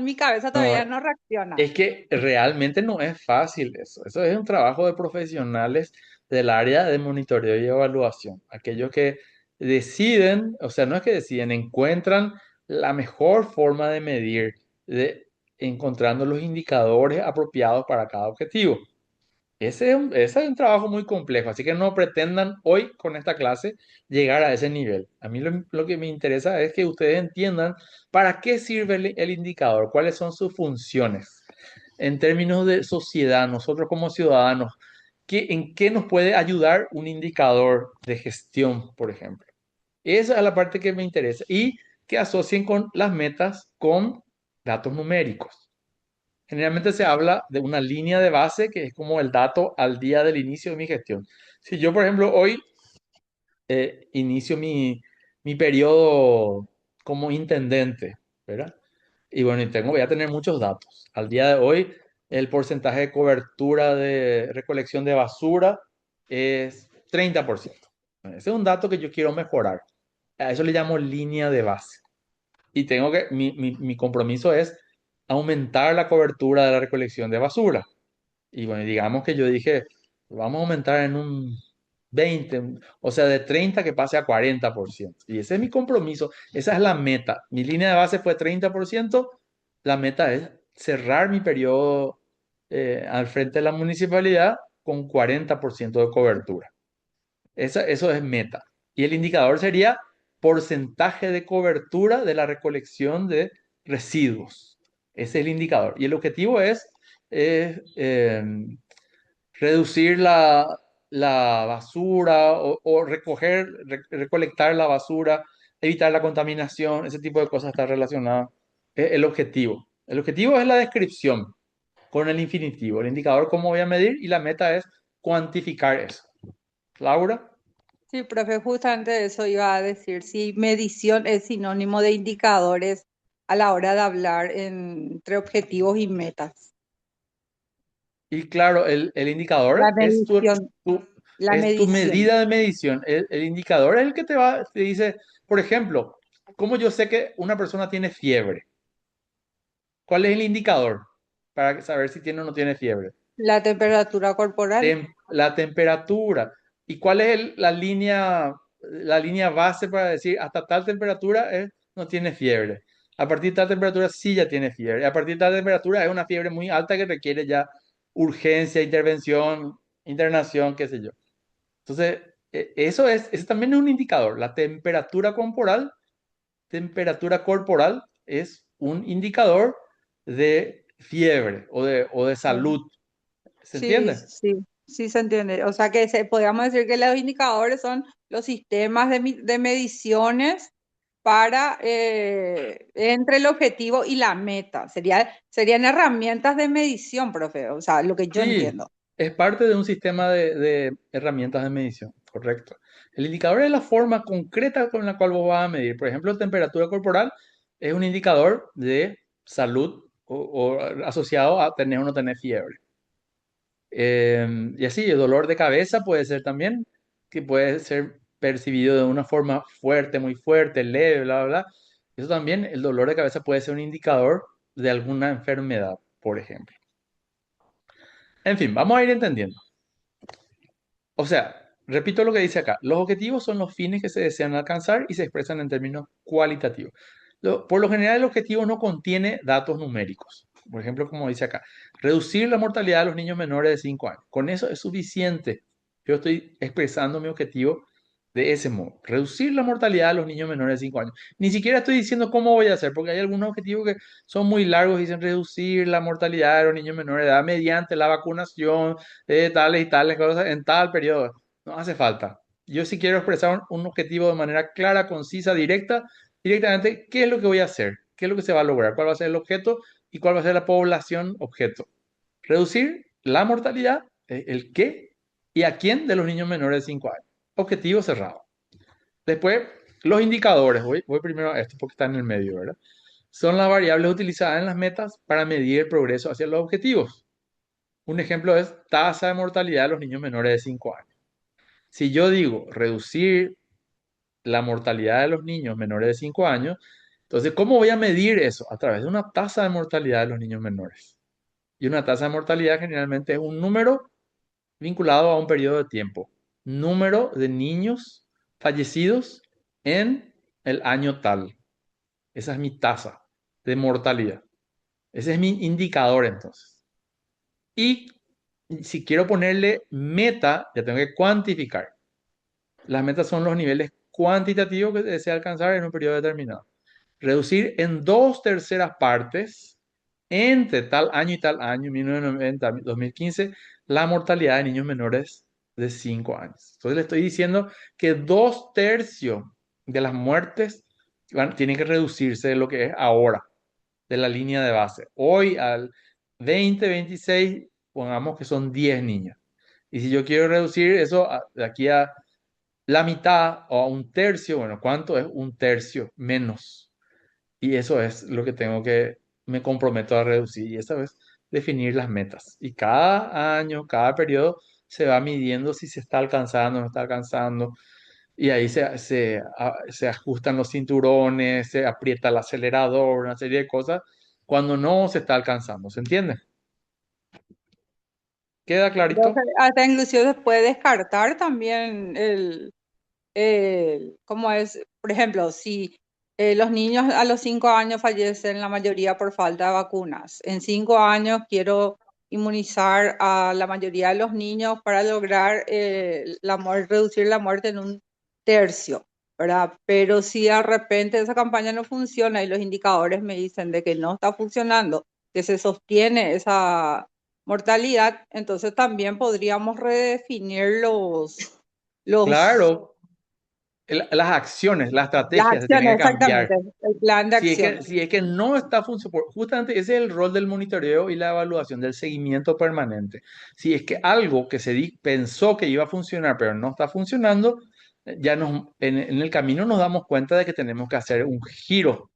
mi cabeza no, todavía no reacciona. es que realmente no es fácil eso. Eso es un trabajo de profesionales del área de monitoreo y evaluación. Aquellos que deciden, o sea, no es que deciden, encuentran la mejor forma de medir, encontrando los indicadores apropiados para cada objetivo. Ese es un trabajo muy complejo, así que no pretendan hoy con esta clase llegar a ese nivel. A mí lo que me interesa es que ustedes entiendan para qué sirve el indicador, cuáles son sus funciones en términos de sociedad, nosotros como ciudadanos, ¿en qué nos puede ayudar un indicador de gestión, por ejemplo? Esa es la parte que me interesa y que asocien con las metas con datos numéricos. Generalmente se habla de una línea de base que es como el dato al día del inicio de mi gestión. Si yo, por ejemplo, hoy inicio mi periodo como intendente, ¿verdad? Y bueno, voy a tener muchos datos. Al día de hoy, el porcentaje de cobertura de recolección de basura es 30%. Ese es un dato que yo quiero mejorar. A eso le llamo línea de base. Y mi compromiso es aumentar la cobertura de la recolección de basura. Y bueno, digamos que yo dije, vamos a aumentar en un 20, o sea, de 30 que pase a 40%. Y ese es mi compromiso, esa es la meta. Mi línea de base fue 30%, la meta es cerrar mi periodo al frente de la municipalidad con 40% de cobertura. Eso es meta. Y el indicador sería porcentaje de cobertura de la recolección de residuos. Ese es el indicador. Y el objetivo es, reducir la basura o recolectar la basura, evitar la contaminación, ese tipo de cosas está relacionado. Es el objetivo. El objetivo es la descripción con el infinitivo. El indicador, cómo voy a medir, y la meta es cuantificar eso. Laura. Sí, profe, justamente eso iba a decir, si medición es sinónimo de indicadores a la hora de hablar entre objetivos y metas. Y claro, el La indicador medición, tu- la es tu medición. medida de medición. El indicador es el que te dice, por ejemplo, ¿cómo yo sé que una persona tiene fiebre? ¿Cuál es el indicador para saber si tiene o no tiene fiebre? La temperatura corporal. La temperatura. ¿Y cuál es la línea base para decir hasta tal temperatura no tiene fiebre? A partir de tal temperatura sí ya tiene fiebre. A partir de tal temperatura es una fiebre muy alta que requiere ya urgencia, intervención, internación, qué sé yo. Entonces, eso también es un indicador. La temperatura corporal es un indicador de fiebre o de salud. ¿Se Sí, entiende? sí, sí se entiende. O sea que podríamos decir que los indicadores son los sistemas de mediciones para entre el objetivo y la meta. Serían herramientas de medición, profe. O sea, lo que yo Sí, entiendo. es parte de un sistema de herramientas de medición, correcto. El indicador es la forma concreta con la cual vos vas a medir. Por ejemplo, temperatura corporal es un indicador de salud o asociado a tener o no tener fiebre. Y así, el dolor de cabeza puede ser también, que puede ser percibido de una forma fuerte, muy fuerte, leve, bla, bla, bla. Eso también, el dolor de cabeza puede ser un indicador de alguna enfermedad, por ejemplo. En fin, vamos a ir entendiendo. O sea, repito lo que dice acá. Los objetivos son los fines que se desean alcanzar y se expresan en términos cualitativos. Por lo general, el objetivo no contiene datos numéricos. Por ejemplo, como dice acá, reducir la mortalidad de los niños menores de 5 años. Con eso es suficiente. Yo estoy expresando mi objetivo de ese modo. Reducir la mortalidad de los niños menores de 5 años. Ni siquiera estoy diciendo cómo voy a hacer, porque hay algunos objetivos que son muy largos. Dicen reducir la mortalidad de los niños menores de edad mediante la vacunación de tales y tales cosas en tal periodo. No hace falta. Yo sí quiero expresar un objetivo de manera clara, concisa, directamente, ¿qué es lo que voy a hacer? ¿Qué es lo que se va a lograr? ¿Cuál va a ser el objeto y cuál va a ser la población objeto? Reducir la mortalidad, el qué y a quién de los niños menores de 5 años. Objetivo cerrado. Después, los indicadores. Voy primero a esto porque está en el medio, ¿verdad? Son las variables utilizadas en las metas para medir el progreso hacia los objetivos. Un ejemplo es tasa de mortalidad de los niños menores de 5 años. Si yo digo reducir la mortalidad de los niños menores de 5 años, entonces, ¿cómo voy a medir eso? A través de una tasa de mortalidad de los niños menores. Y una tasa de mortalidad generalmente es un número vinculado a un periodo de tiempo. Número de niños fallecidos en el año tal. Esa es mi tasa de mortalidad. Ese es mi indicador entonces. Y si quiero ponerle meta, ya tengo que cuantificar. Las metas son los niveles cuantitativos que desea alcanzar en un periodo determinado. Reducir en 2/3 entre tal año y tal año, 1990, 2015, la mortalidad de niños menores de 5 años. Entonces le estoy diciendo que 2/3 de las muertes tienen que reducirse de lo que es ahora, de la línea de base. Hoy al 2026, pongamos que son 10 niños. Y si yo quiero reducir eso de aquí a la mitad o a un tercio, bueno, ¿cuánto es un tercio menos? Y eso es lo que me comprometo a reducir. Y esa es definir las metas. Y cada año, cada periodo, se va midiendo si se está alcanzando o no está alcanzando. Y ahí se ajustan los cinturones, se aprieta el acelerador, una serie de cosas, cuando no se está alcanzando. ¿Se entiende? ¿Queda Creo que clarito? hasta inclusive se puede descartar también cómo es, por ejemplo, si los niños a los 5 años fallecen la mayoría por falta de vacunas. En 5 años quiero inmunizar a la mayoría de los niños para lograr reducir la muerte en un tercio. ¿verdad? Pero si de repente esa campaña no funciona y los indicadores me dicen de que no está funcionando, que se sostiene esa mortalidad, entonces también podríamos redefinir los, Claro, las acciones, las las estrategias se tienen acciones, que cambiar. exactamente, el plan de acción. Si es que no está funcionando, justamente ese es el rol del monitoreo y la evaluación, del seguimiento permanente. Si es que algo que pensó que iba a funcionar, pero no está funcionando, en el camino nos damos cuenta de que tenemos que hacer un giro,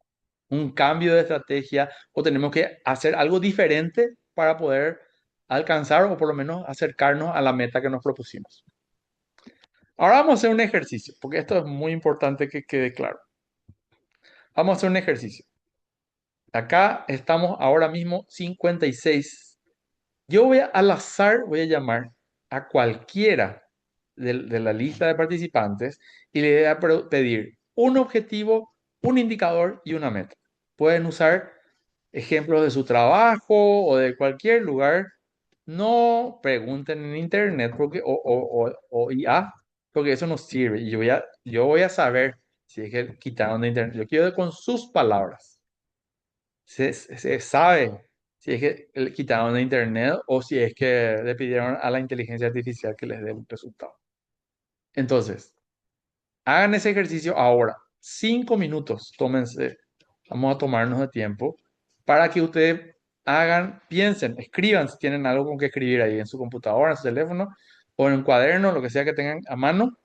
un cambio de estrategia, o tenemos que hacer algo diferente para poder alcanzar o por lo menos acercarnos a la meta que nos propusimos. Ahora vamos a hacer un ejercicio, porque esto es muy importante que quede claro. Vamos a hacer un ejercicio. Acá estamos ahora mismo 56. Yo al azar voy a llamar a cualquiera de la lista de participantes y le voy a pedir un objetivo, un indicador y una meta. Pueden usar ejemplos de su trabajo o de cualquier lugar. No pregunten en internet o IA, porque eso no sirve. Y yo voy a saber si es que quitaron de internet. Yo quiero con sus palabras. Se sabe si es que le quitaron de internet o si es que le pidieron a la inteligencia artificial que les dé el resultado. Entonces, hagan ese ejercicio ahora. 5 minutos, tómense. Vamos a tomarnos de tiempo para que ustedes piensen, escriban si tienen algo con que escribir ahí en su computadora, en su teléfono o en un cuaderno, lo que sea que tengan a mano.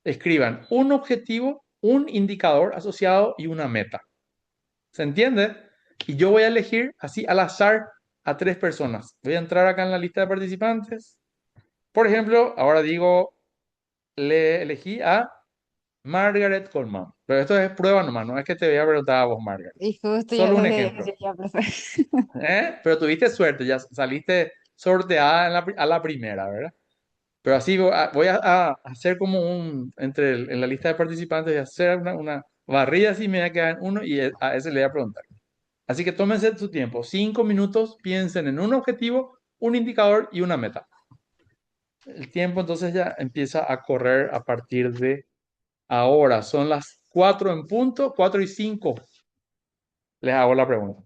Escriban un objetivo, un indicador asociado y una meta. ¿Se entiende? Y yo voy a elegir así al azar a 3 personas. Voy a entrar acá en la lista de participantes. Por ejemplo, ahora digo, le elegí a Margaret Coleman. Pero esto es prueba nomás, no es que te voy a preguntar a vos, Margaret. Y justo ya Solo lo un que iba a ejemplo. decir ya, profe. Pero tuviste suerte, ya saliste sorteada a la primera, ¿verdad? Pero así voy a hacer como en la lista de participantes, voy a hacer una barrida así, me voy a quedar en uno y a ese le voy a preguntar. Así que tómense su tiempo, 5 minutos, piensen en un objetivo, un indicador y una meta. El tiempo entonces ya empieza a correr a partir de ahora. Son las 4 en punto, 4:05. Les hago la pregunta.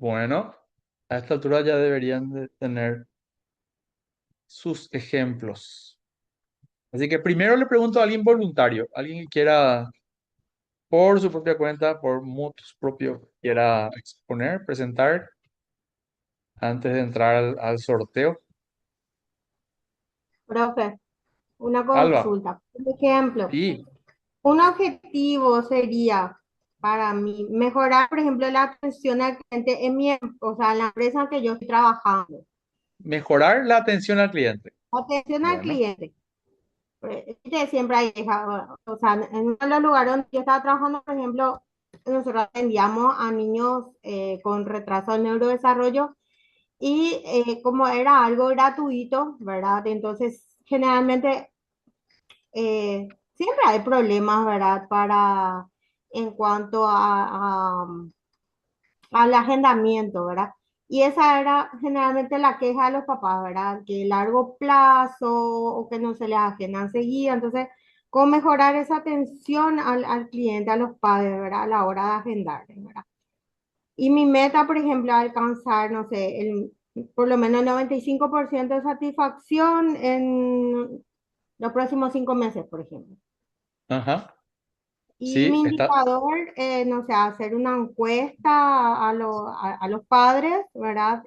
Bueno, a esta altura ya deberían de tener sus ejemplos. Así que primero le pregunto a alguien voluntario, alguien que quiera por su propia cuenta, por motus propio, quiera exponer, presentar antes de entrar al sorteo. Profe, una Alba, consulta. Por ejemplo, sí, un objetivo sería para mí mejorar, por ejemplo, la atención al cliente en o sea, en la empresa en que yo estoy trabajando. mejorar la atención al cliente. Atención al Bueno, cliente. Viste, siempre hay, o sea, en uno de los lugares donde yo estaba trabajando, por ejemplo, nosotros atendíamos a niños con retraso de neurodesarrollo y como era algo gratuito, ¿verdad? Entonces, generalmente siempre hay problemas, ¿verdad? En cuanto al agendamiento, ¿verdad? Y esa era generalmente la queja de los papás, ¿verdad? Que largo plazo o que no se les agendan seguida. Entonces, ¿cómo mejorar esa atención al cliente, a los padres, ¿verdad? A la hora de agendar, ¿verdad? Y mi meta, por ejemplo, alcanzar, no sé, por lo menos el 95% de satisfacción en los próximos 5 meses, por ejemplo. ajá, Y sí, mi está. indicador, no sé, hacer una encuesta a los padres, ¿verdad?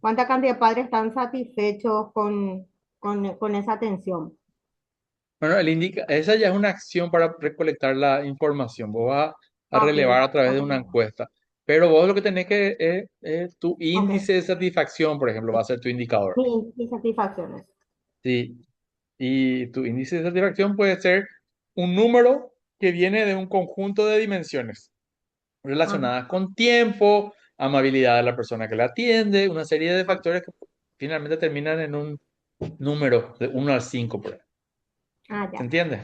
¿Cuánta cantidad de padres están satisfechos con esa atención? Bueno, esa ya es una acción para recolectar la información. Vos vas a Ok, relevar a ya, través de una encuesta. Pero vos lo que tenés que tu ok. índice de satisfacción, por ejemplo, va a ser tu indicador. Mi satisfacción es. Sí, y tu índice de satisfacción puede ser un número que viene de un conjunto de dimensiones Ajá. relacionadas con tiempo, amabilidad de la persona que la atiende, una serie de factores que finalmente terminan en un número de 1 al 5 por ahí. Ah, ¿Se ya. entiende?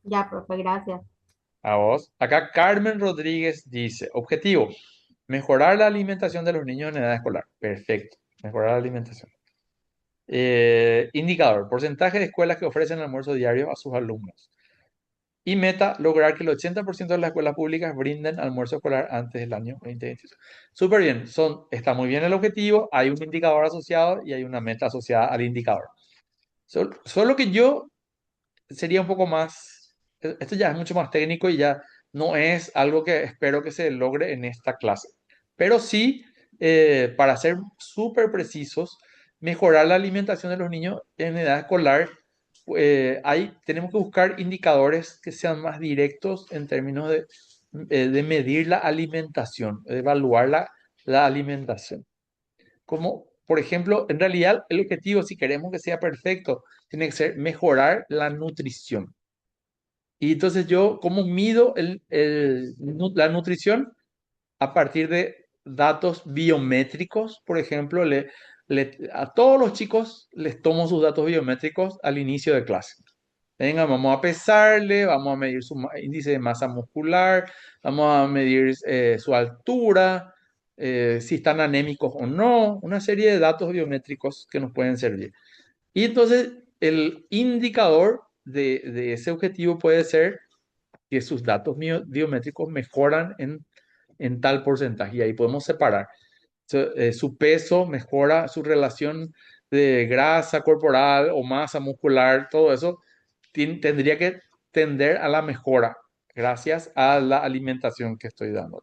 Ya, profe, gracias. A vos. Acá Carmen Rodríguez dice, objetivo, mejorar la alimentación de los niños en edad escolar. Perfecto, mejorar la alimentación. Indicador, porcentaje de escuelas que ofrecen almuerzo diario a sus alumnos. Y meta, lograr que el 80% de las escuelas públicas brinden almuerzo escolar antes del año 2028. Súper bien, está muy bien el objetivo, hay un indicador asociado y hay una meta asociada al indicador. Solo que yo sería un poco más, esto ya es mucho más técnico y ya no es algo que espero que se logre en esta clase. Pero sí, para ser súper precisos, mejorar la alimentación de los niños en edad escolar, tenemos que buscar indicadores que sean más directos en términos de medir la alimentación, de evaluar la alimentación. Como, por ejemplo, en realidad el objetivo, si queremos que sea perfecto, tiene que ser mejorar la nutrición. Y entonces yo, ¿cómo mido la nutrición? A partir de datos biométricos, por ejemplo, a todos los chicos les tomo sus datos biométricos al inicio de clase. Venga, vamos a pesarle, vamos a medir su índice de masa muscular, vamos a medir su altura, si están anémicos o no, una serie de datos biométricos que nos pueden servir. Y entonces el indicador de ese objetivo puede ser que sus datos biométricos mejoran en tal porcentaje. Y ahí podemos separar. Su peso mejora, su relación de grasa corporal o masa muscular, todo eso tendría que tender a la mejora gracias a la alimentación que estoy dando.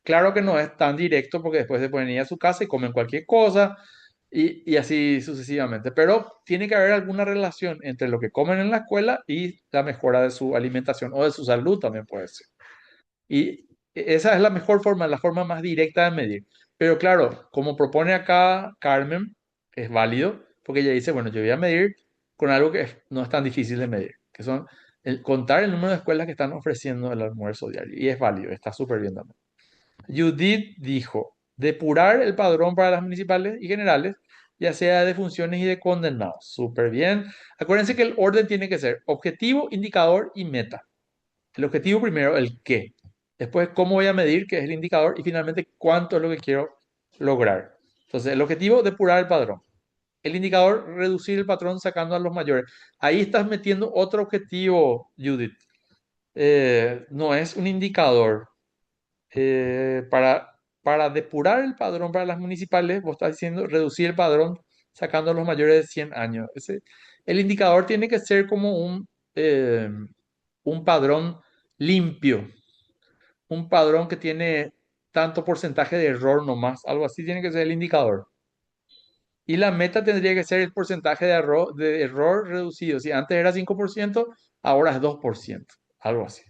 Claro que no es tan directo porque después se pueden ir a su casa y comen cualquier cosa y así sucesivamente. Pero tiene que haber alguna relación entre lo que comen en la escuela y la mejora de su alimentación o de su salud también puede ser. Y esa es la mejor forma, la forma más directa de medir. Pero claro, como propone acá Carmen, es válido porque ella dice, bueno, yo voy a medir con algo que no es tan difícil de medir, que son contar el número de escuelas que están ofreciendo el almuerzo diario. Y es válido, está súper bien también. Judith dijo, depurar el padrón para las municipales y generales, ya sea de funciones y de condenados. Súper bien. Acuérdense que el orden tiene que ser objetivo, indicador y meta. El objetivo primero, el qué. Después, cómo voy a medir, que es el indicador. Y finalmente, cuánto es lo que quiero lograr. Entonces, el objetivo, depurar el padrón. El indicador, reducir el patrón sacando a los mayores. Ahí estás metiendo otro objetivo, Judith. No es un indicador para para depurar el padrón para las municipales, vos estás diciendo reducir el padrón sacando a los mayores de 100 años. El indicador tiene que ser como un padrón limpio, un padrón que tiene tanto porcentaje de error nomás, algo así tiene que ser el indicador. Y la meta tendría que ser el porcentaje de error reducido. Si antes era 5%, ahora es 2%, algo así.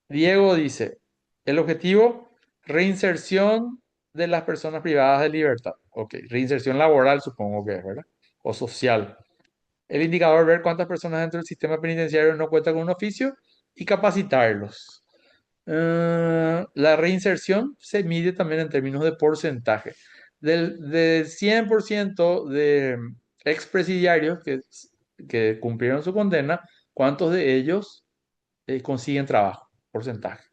Diego dice, el objetivo, reinserción de las personas privadas de libertad. Ok, reinserción laboral supongo que es, ¿verdad? O social. El indicador, ver cuántas personas dentro del sistema penitenciario no cuentan con un oficio y capacitarlos. La reinserción se mide también en términos de porcentaje. Del 100% de expresidiarios que cumplieron su condena, ¿cuántos de ellos consiguen trabajo? Porcentaje.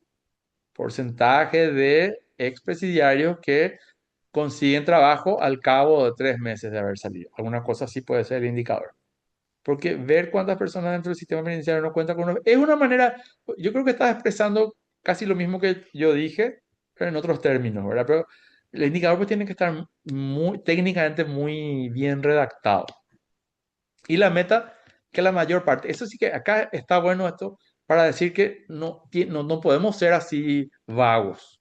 Porcentaje de expresidiarios que consiguen trabajo al cabo de 3 meses de haber salido. Alguna cosa así puede ser el indicador. Porque ver cuántas personas dentro del sistema penitenciario no cuentan con es una manera, yo creo que estás expresando casi lo mismo que yo dije, pero en otros términos, ¿verdad? Pero el indicador pues tiene que estar técnicamente muy bien redactado. Y la meta, que la mayor parte, eso sí que acá está bueno esto para decir que no podemos ser así vagos,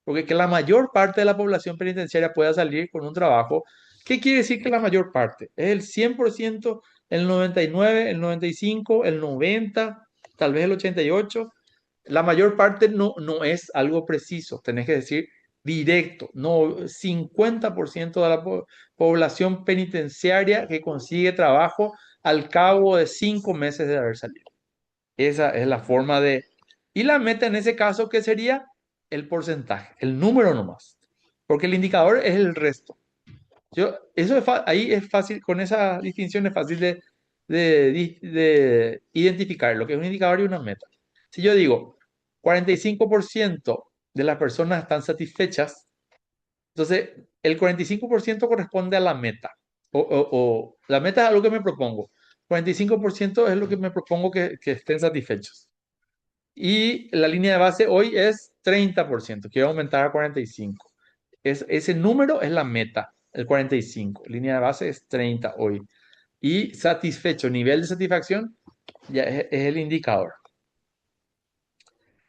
porque que la mayor parte de la población penitenciaria pueda salir con un trabajo. ¿Qué quiere decir que la mayor parte? ¿Es el 100%, el 99%, el 95%, el 90%, tal vez el 88%? La mayor parte no es algo preciso, tenés que decir directo, no 50% de la población penitenciaria que consigue trabajo al cabo de 5 meses de haber salido. Esa es la forma de... Y la meta en ese caso, ¿qué sería? El porcentaje, el número nomás. Porque el indicador es el resto. Ahí es fácil, con esa distinción es fácil de identificar lo que es un indicador y una meta. Si yo digo 45% de las personas están satisfechas, entonces el 45% corresponde a la meta. O la meta es algo que me propongo. 45% es lo que me propongo que estén satisfechos. Y la línea de base hoy es 30%, quiero aumentar a 45%. Ese número es la meta, el 45%. Línea de base es 30 hoy. Y satisfecho, nivel de satisfacción, ya es el indicador.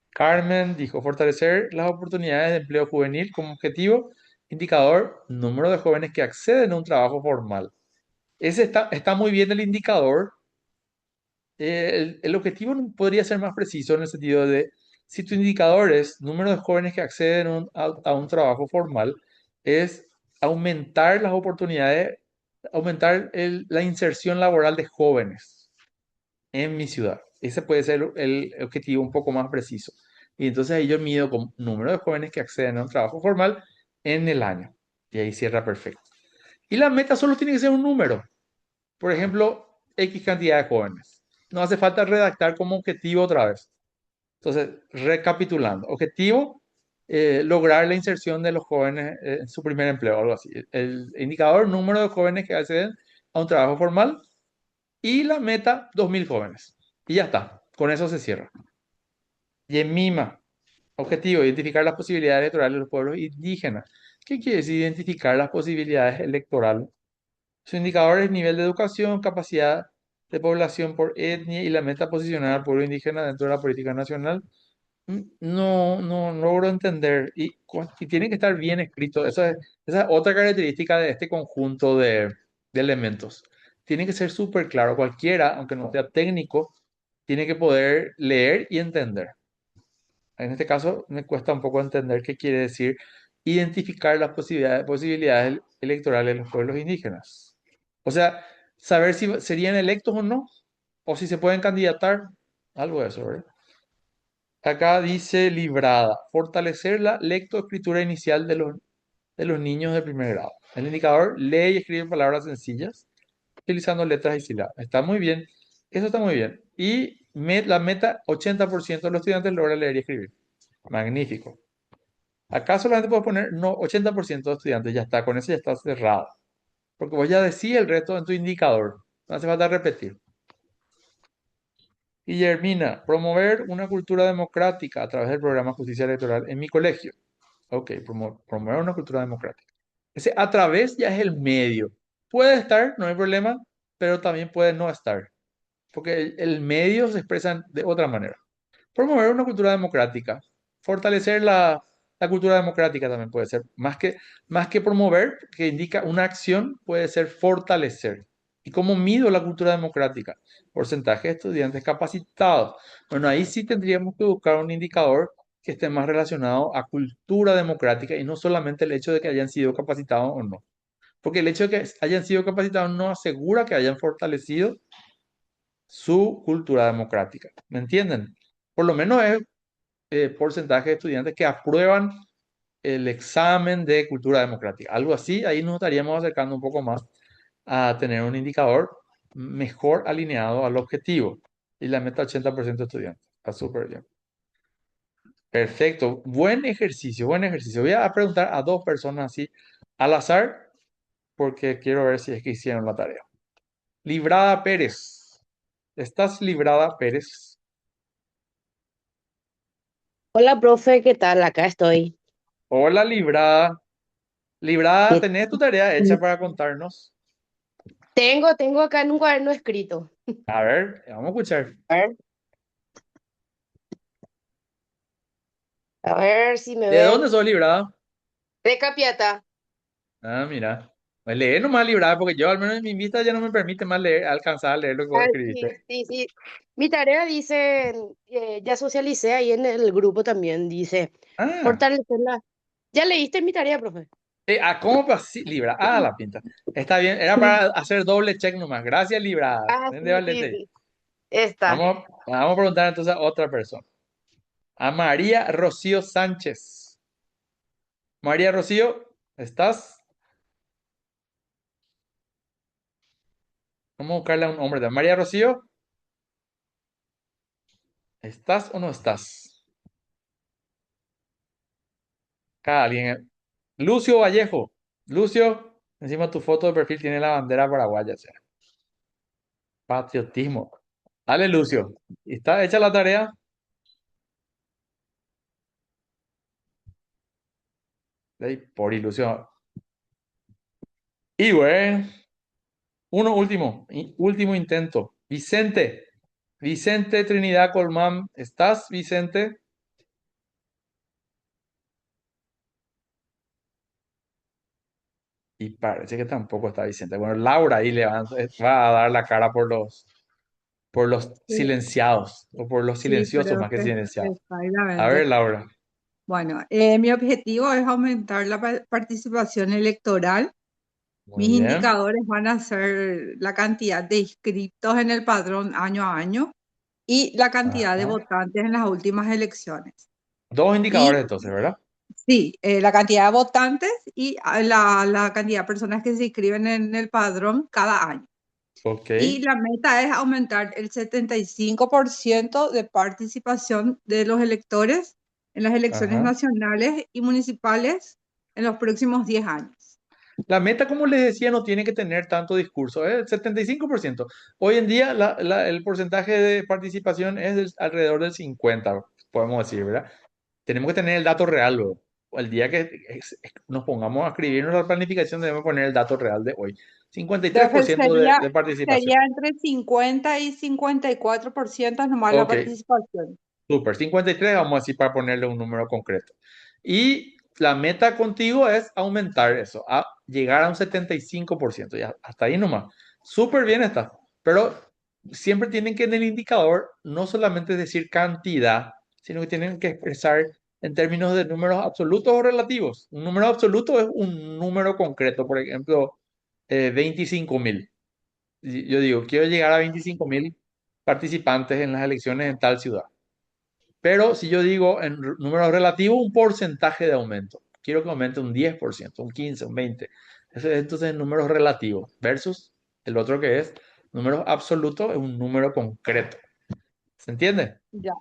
Carmen dijo, fortalecer las oportunidades de empleo juvenil como objetivo, indicador, número de jóvenes que acceden a un trabajo formal. Ese está muy bien el indicador. El objetivo podría ser más preciso en el sentido de, si tu indicador es número de jóvenes que acceden a un trabajo formal, es aumentar las oportunidades, aumentar la inserción laboral de jóvenes en mi ciudad. Ese puede ser el objetivo un poco más preciso. Y entonces ahí yo mido con número de jóvenes que acceden a un trabajo formal en el año. Y ahí cierra perfecto. Y la meta solo tiene que ser un número. Por ejemplo, X cantidad de jóvenes. No hace falta redactar como objetivo otra vez. Entonces, recapitulando. Objetivo, lograr la inserción de los jóvenes en su primer empleo, algo así. El indicador, número de jóvenes que acceden a un trabajo formal. Y la meta, 2.000 jóvenes. Y ya está. Con eso se cierra. Y en MIMA, objetivo, identificar las posibilidades electorales de los pueblos indígenas. ¿Qué quiere decir identificar las posibilidades electorales? Su indicador es nivel de educación, capacidad de población por etnia y la meta posicionar al pueblo indígena dentro de la política nacional. No logro entender y tiene que estar bien escrito. Esa es otra característica de este conjunto de elementos. Tiene que ser súper claro. Cualquiera, aunque no sea técnico, tiene que poder leer y entender. En este caso, me cuesta un poco entender qué quiere decir identificar las posibilidades electorales de los pueblos indígenas. O sea, saber si serían electos o no, o si se pueden candidatar, algo de eso, ¿verdad? Acá dice librada, fortalecer la lectoescritura inicial de los niños de primer grado. El indicador lee y escribe palabras sencillas, utilizando letras y sílabas. Está muy bien, eso está muy bien. Y la meta, 80% de los estudiantes logra leer y escribir. Magnífico. Acá solamente puedo poner no, 80% de estudiantes, ya está, con eso ya está cerrado. Porque vos ya decís el resto en tu indicador. No hace falta repetir. Guillermina, promover una cultura democrática a través del programa Justicia Electoral en mi colegio. Ok, promover una cultura democrática. Ese a través ya es el medio. Puede estar, no hay problema, pero también puede no estar, porque el medio se expresa de otra manera. Promover una cultura democrática, fortalecer la cultura democrática también puede ser, más que promover, que indica una acción, puede ser fortalecer. ¿Y cómo mido la cultura democrática? Porcentaje de estudiantes capacitados. Bueno, ahí sí tendríamos que buscar un indicador que esté más relacionado a cultura democrática y no solamente el hecho de que hayan sido capacitados o no. Porque el hecho de que hayan sido capacitados no asegura que hayan fortalecido su cultura democrática. ¿Me entienden? Por lo menos es porcentaje de estudiantes que aprueban el examen de cultura democrática. Algo así, ahí nos estaríamos acercando un poco más a tener un indicador mejor alineado al objetivo. Y la meta 80% de estudiantes. Está súper bien. Perfecto. Buen ejercicio, buen ejercicio. Voy a preguntar a dos personas así al azar porque quiero ver si es que hicieron la tarea. Librada Pérez. ¿Estás Librada Pérez? Hola, profe, ¿qué tal? Acá estoy. Hola Librada. Librada, ¿Qué- ¿tenés tu tarea hecha para contarnos? Tengo acá en un cuaderno escrito. A ver, vamos a escuchar. A ver, a ver si me ¿De dónde ven. sos Librada? De Capiata. Ah, mira. Pues lee nomás Librada, porque yo al menos en mi vista ya no me permite más leer, alcanzar a leer lo que vos Ah, escribiste. sí, sí, sí. Mi tarea dice, ya socialicé ahí en el grupo también, dice, Ah, fortalecer la... ¿Ya leíste mi tarea, profe? ¿cómo así? Librada. Ah, la pinta. Está bien, era para hacer doble check nomás. Gracias, Librada. Ah, Vende sí, sí, valete ahí. sí. Está. Vamos a preguntar entonces a otra persona. A María Rocío Sánchez. María Rocío, ¿estás? Vamos a buscarle a un hombre. María Rocío, ¿estás o no estás? Acá alguien. Lucio Vallejo. Lucio, encima tu foto de perfil tiene la bandera paraguaya. O sea, patriotismo. Dale, Lucio. ¿Está hecha la tarea? Ey, por ilusión. Y güey, uno último. Último intento. Vicente. Vicente Trinidad Colmán. ¿Estás, Vicente? Y parece que tampoco está Vicente. Bueno, Laura ahí va a dar la cara por los Sí, silenciados, o por los sí, silenciosos más que profe, silenciados. A ver, exactamente. Laura. Bueno, mi objetivo es aumentar la participación electoral. Mis Muy bien. indicadores van a ser la cantidad de inscritos en el padrón año a año y la cantidad de Ajá. votantes en las últimas elecciones. Dos indicadores Y entonces, ¿verdad? sí, la cantidad de votantes y la cantidad de personas que se inscriben en el padrón cada año. Ok. Y la meta es aumentar el 75% de participación de los electores en las elecciones Ajá. nacionales y municipales en los próximos 10 años. La meta, como les decía, no tiene que tener tanto discurso, es el 75%. Hoy en día el porcentaje de participación es alrededor del 50%, podemos decir, ¿verdad? Tenemos que tener el dato real luego. El día que nos pongamos a escribir nuestra planificación debemos poner el dato real de hoy. Entonces 53% de participación. sería entre 50 y 54% nomás la Ok, participación. súper. 53 vamos a decir para ponerle un número concreto. Y la meta contigo es aumentar eso, a llegar a un 75%. Ya, hasta ahí nomás. Súper bien está. Pero siempre tienen que en el indicador no solamente decir cantidad, sino que tienen que expresar en términos de números absolutos o relativos. Un número absoluto es un número concreto, por ejemplo, 25.000. Yo digo, quiero llegar a 25.000 participantes en las elecciones en tal ciudad. Pero si yo digo en números relativos, un porcentaje de aumento. Quiero que aumente un 10%, un 15%, un 20%. Ese es entonces en números relativos versus el otro que es números absolutos, es un número concreto. ¿Se entiende? Ya.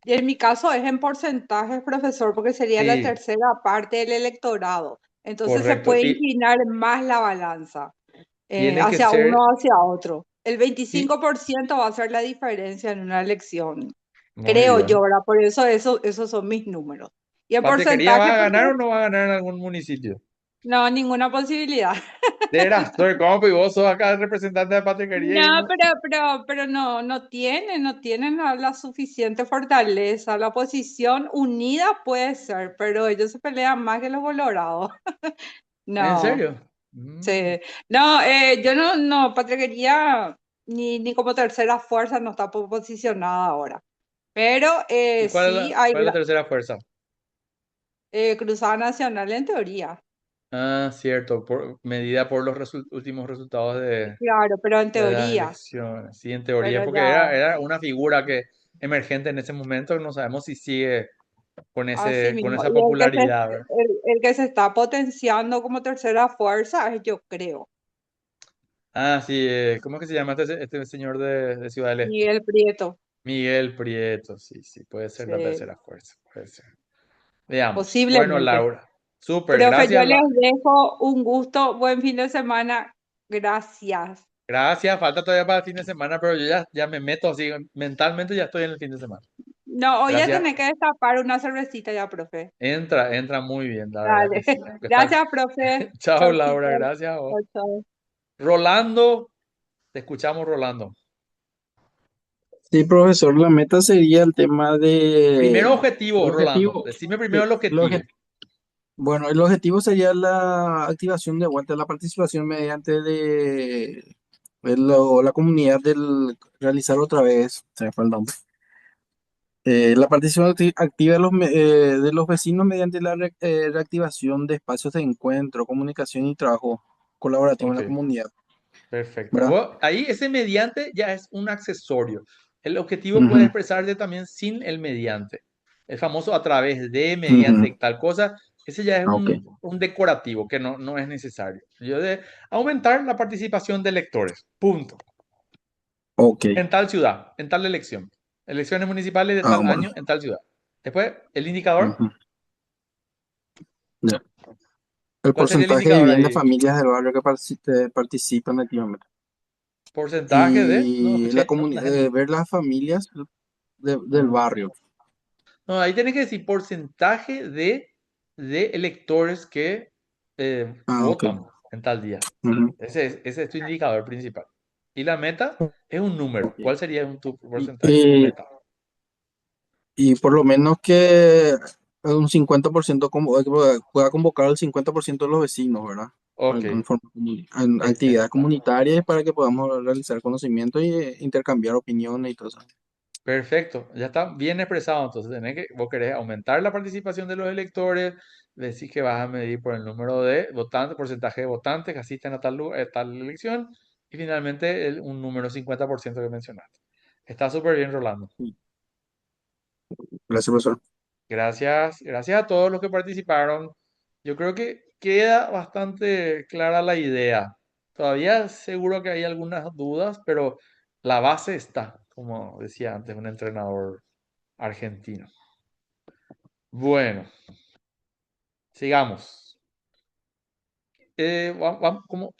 Y en mi caso es en porcentajes, profesor, porque sería la Sí, tercera parte del electorado. Entonces se correcto. puede Y inclinar más la balanza tiene que hacia uno ser, o hacia otro. El sí, 25% va a ser la diferencia en una elección, muy creo yo, bien, ¿verdad? Por eso esos son mis números. Y el ¿Patriquería porcentaje, va a porque ganar o no va a ganar en algún municipio? no, ninguna posibilidad. Verás, soy como y vos sos acá el representante de Patriquería y No, no. pero no, no tienen la suficiente fortaleza. La oposición unida puede ser, pero ellos se pelean más que los colorados. ¿En No, serio? Mm. sí. No, yo no, Patriquería ni como tercera fuerza no está posicionada ahora. Pero ¿Y sí hay cuál es la tercera fuerza? Cruzada Nacional en teoría. Ah, cierto, medida por los últimos resultados Claro, pero en de las teoría. elecciones. Sí, en teoría, Pero porque ya, era una figura que emergente en ese momento, no sabemos si sigue así con mismo. esa Y popularidad, ¿verdad? el que se está potenciando como tercera fuerza es yo creo. Ah, sí, ¿cómo es que se llama este señor de Ciudad del Este? Miguel Prieto. Miguel Prieto, sí, sí, puede ser la Sí, tercera fuerza, puede ser. Veamos. Bueno, posiblemente. Laura, súper, Profe, yo gracias, les dejo un gusto, buen fin de semana. Gracias. gracias, falta todavía para el fin de semana, pero yo ya me meto así, mentalmente ya estoy en el fin de semana. No, hoy ya Gracias, tenés que destapar una cervecita ya, profe. entra muy bien, la verdad Dale. que sí. Aunque está... Gracias, profe. Chao, Chaucito. Laura, gracias a vos. Chau, chau. Rolando, te escuchamos, Rolando. Sí, profesor, la meta sería el tema Primero de objetivo, el Rolando. objetivo. Decime primero Sí, el objetivo. bueno, el objetivo sería la activación de vuelta, la participación mediante la comunidad del realizar otra vez, se me fue el nombre. La participación activa de los vecinos mediante la reactivación de espacios de encuentro, comunicación y trabajo colaborativo en Ok. la comunidad, Perfecto. ¿verdad? Ahí ese mediante ya es un accesorio. El objetivo puede Ujú, expresarse también sin el mediante. El famoso a través de, ujú. mediante tal cosa, ese ya es Ok, un decorativo que no es necesario. Yo de aumentar la participación de electores. Punto. ok. En tal ciudad, en tal elección. Elecciones municipales de Ah, tal bueno. año en tal ciudad. Después, el indicador. Ujú, ya. El ¿Cuál sería el porcentaje de indicador viviendas, ahí? familias del barrio que participan activamente. Porcentaje de. No Y la escuché, no, la comunidad, gente. ver las familias del Ah. barrio. No, ahí tenés que decir porcentaje de electores que Ah, ok. votan en tal día. Ujú, Ese es tu indicador principal. Y la meta es un número. ok. ¿Cuál sería tu Y, porcentaje o y- meta? y por lo menos que un 50% pueda convocar al 50% de los vecinos, ¿verdad? Ok, En ex- en- actividades comunitarias para que podamos realizar conocimiento y intercambiar opiniones y todo eso. perfecto. Ya está bien expresado. Entonces, vos querés aumentar la participación de los electores, decís que vas a medir por el número de votantes, porcentaje de votantes que asisten a tal elección y finalmente un número 50% que mencionaste. Está súper bien, Rolando. Sí. Gracias, profesor. Gracias, gracias a todos los que participaron. Yo creo que queda bastante clara la idea. Todavía seguro que hay algunas dudas, pero la base está, como decía antes un entrenador argentino. Bueno, sigamos.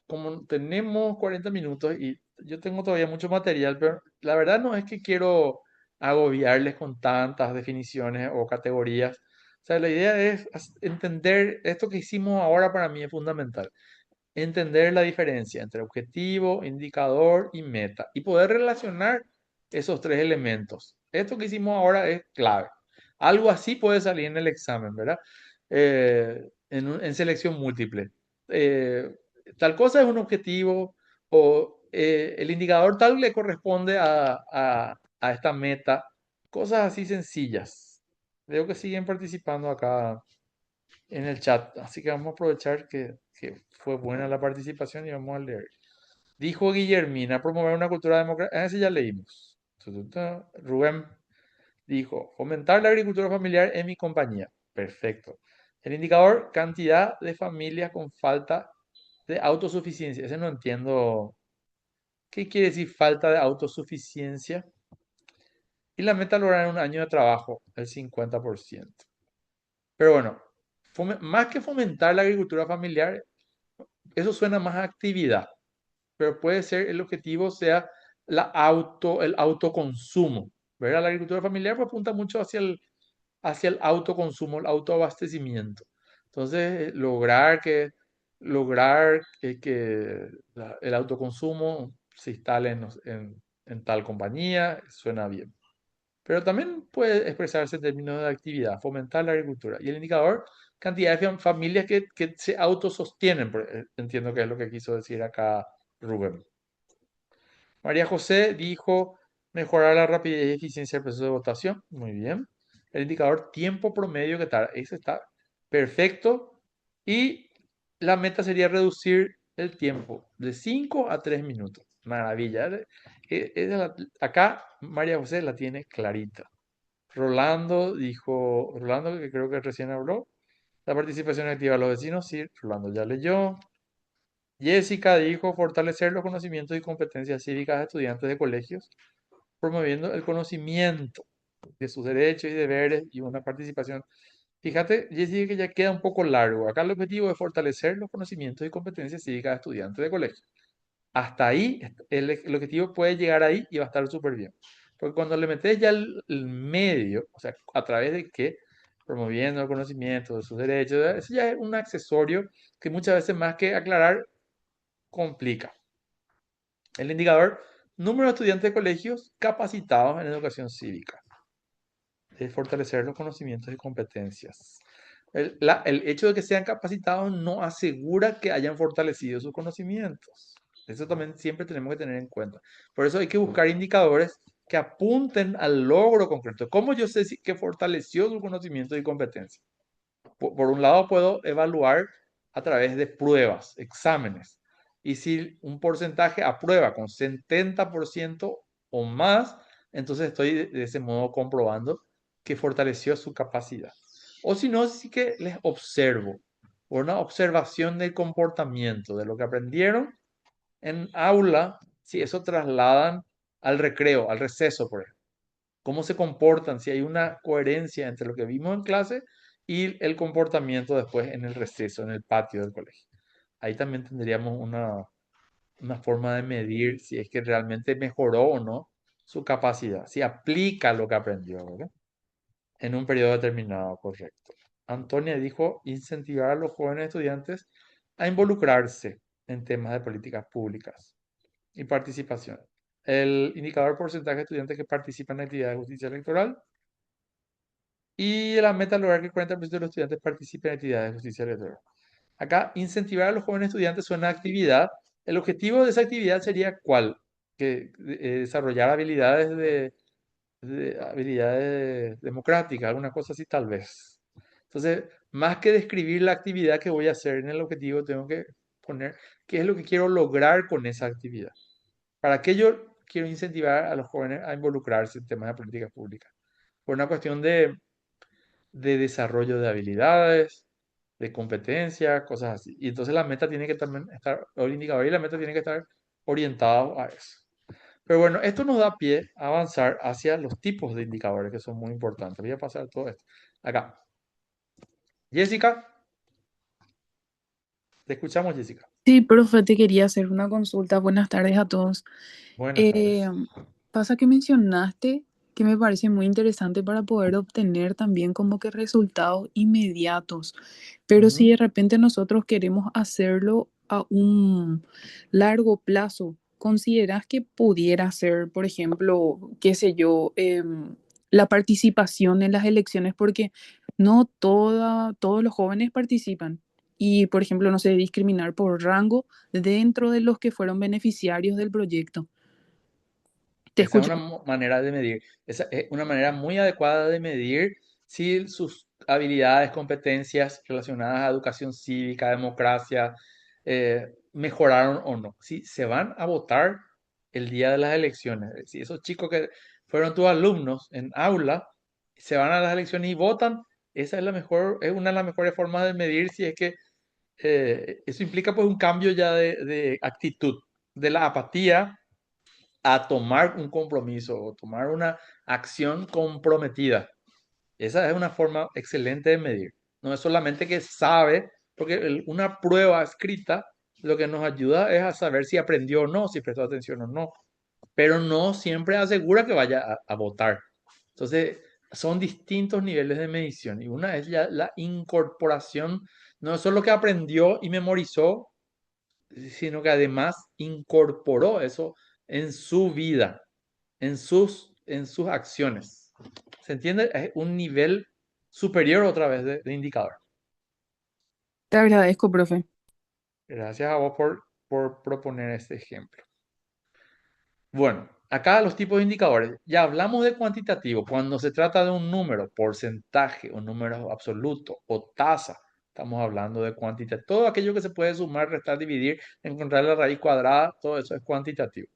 Como tenemos 40 minutos y yo tengo todavía mucho material, pero la verdad no es que quiero agobiarles con tantas definiciones o categorías. O sea, la idea es entender esto que hicimos ahora para mí es fundamental. Entender la diferencia entre objetivo, indicador y meta y poder relacionar esos tres elementos. Esto que hicimos ahora es clave. Algo así puede salir en el examen, ¿verdad? En selección múltiple. Eh, Tal cosa es un objetivo o el indicador tal le corresponde a esta meta. Cosas así sencillas. Veo que siguen participando acá en el chat, así que vamos a aprovechar que fue buena la participación y vamos a leer. Dijo Guillermina, promover una cultura democrática. Ese ya leímos. Rubén dijo, fomentar la agricultura familiar en mi compañía. Perfecto. El indicador, cantidad de familias con falta de autosuficiencia. Ese no entiendo. ¿Qué quiere decir falta de autosuficiencia? Y la meta lograr en un año de trabajo, el 50%. Pero bueno, más que fomentar la agricultura familiar, eso suena más a actividad, pero puede ser el objetivo sea el autoconsumo, ¿verdad? La agricultura familiar pues, apunta mucho hacia el autoconsumo, el autoabastecimiento. Entonces, lograr que el autoconsumo se instale en tal compañía suena bien. Pero también puede expresarse en términos de actividad, fomentar la agricultura. Y el indicador, cantidad de familias que se autosostienen, entiendo que es lo que quiso decir acá Rubén. María José dijo mejorar la rapidez y eficiencia del proceso de votación. Muy bien. El indicador tiempo promedio que tarda. Ese está perfecto. Y la meta sería reducir el tiempo de 5 a 3 minutos. Maravilla. Acá María José la tiene clarita. Rolando, que creo que recién habló, la participación activa de los vecinos, sí, Rolando ya leyó. Jessica dijo fortalecer los conocimientos y competencias cívicas de estudiantes de colegios, promoviendo el conocimiento de sus derechos y deberes y una participación. Fíjate, Jessica, que ya queda un poco largo. Acá el objetivo es fortalecer los conocimientos y competencias cívicas de estudiantes de colegios. Hasta ahí, el objetivo puede llegar ahí y va a estar súper bien. Porque cuando le metes ya el medio, o sea, a través de qué, promoviendo el conocimiento de sus derechos, eso ya es un accesorio que muchas veces más que aclarar, complica. El indicador, número de estudiantes de colegios capacitados en educación cívica. Es fortalecer los conocimientos y competencias. El hecho de que sean capacitados no asegura que hayan fortalecido sus conocimientos. Eso también siempre tenemos que tener en cuenta. Por eso hay que buscar indicadores que apunten al logro concreto. ¿Cómo yo sé que fortaleció sus conocimientos y competencias? Por un lado, puedo evaluar a través de pruebas, exámenes. Y si un porcentaje aprueba con 70% o más, entonces estoy de ese modo comprobando que fortaleció su capacidad. O si no, sí que les observo, por una observación del comportamiento, de lo que aprendieron en aula, si eso trasladan al recreo, al receso, por ejemplo. Cómo se comportan, si hay una coherencia entre lo que vimos en clase y el comportamiento después en el receso, en el patio del colegio. Ahí también tendríamos una forma de medir si es que realmente mejoró o no su capacidad, si aplica lo que aprendió, ¿verdad? En un periodo determinado, correcto. Antonia dijo incentivar a los jóvenes estudiantes a involucrarse en temas de políticas públicas y participación. El indicador porcentaje de estudiantes que participan en actividades de justicia electoral y la meta es lograr que el 40% de los estudiantes participen en actividades de justicia electoral. Acá, incentivar a los jóvenes estudiantes suena a actividad. El objetivo de esa actividad sería ¿cuál? Que desarrollar habilidades democráticas, alguna cosa así tal vez. Entonces, más que describir la actividad que voy a hacer en el objetivo, tengo que poner qué es lo que quiero lograr con esa actividad. ¿Para qué yo quiero incentivar a los jóvenes a involucrarse en temas de políticas públicas? Por una cuestión de desarrollo de habilidades, de competencias, cosas así. Y entonces la meta tiene que también estar, o el indicador y la meta tiene que estar orientado a eso. Pero bueno, esto nos da pie a avanzar hacia los tipos de indicadores que son muy importantes. Voy a pasar todo esto. Acá. Jessica, te escuchamos, Jessica. Sí, profe, te quería hacer una consulta. Buenas tardes a todos. Buenas Eh, tardes. pasa que mencionaste que me parece muy interesante para poder obtener también como que resultados inmediatos, pero si Ujú. de repente nosotros queremos hacerlo a un largo plazo, ¿consideras que pudiera ser, por ejemplo, qué sé yo, la participación en las elecciones? Porque no todos los jóvenes participan. Y, por ejemplo, no sé, discriminar por rango dentro de los que fueron beneficiarios del proyecto. Te Esa es escucho. una manera de medir. Esa es una manera muy adecuada de medir si sus habilidades, competencias relacionadas a educación cívica, democracia, mejoraron o no. Si se van a votar el día de las elecciones, si esos chicos que fueron tus alumnos en aula se van a las elecciones y votan, esa es la mejor, es una de las mejores formas de medir si es que eso implica pues un cambio ya de actitud, de la apatía a tomar un compromiso o tomar una acción comprometida. Esa es una forma excelente de medir. No es solamente que sabe, porque una prueba escrita lo que nos ayuda es a saber si aprendió o no, si prestó atención o no, pero no siempre asegura que vaya a votar. Entonces, son distintos niveles de medición y una es ya la incorporación, no es solo que aprendió y memorizó, sino que además incorporó eso en su vida, en sus acciones. ¿Se entiende? Es un nivel superior otra vez de indicador. Te agradezco, profe. Gracias a vos por proponer este ejemplo. Bueno, acá los tipos de indicadores. Ya hablamos de cuantitativo. Cuando se trata de un número, porcentaje, un número absoluto o tasa, estamos hablando de cuantitativo. Todo aquello que se puede sumar, restar, dividir, encontrar la raíz cuadrada, todo eso es cuantitativo.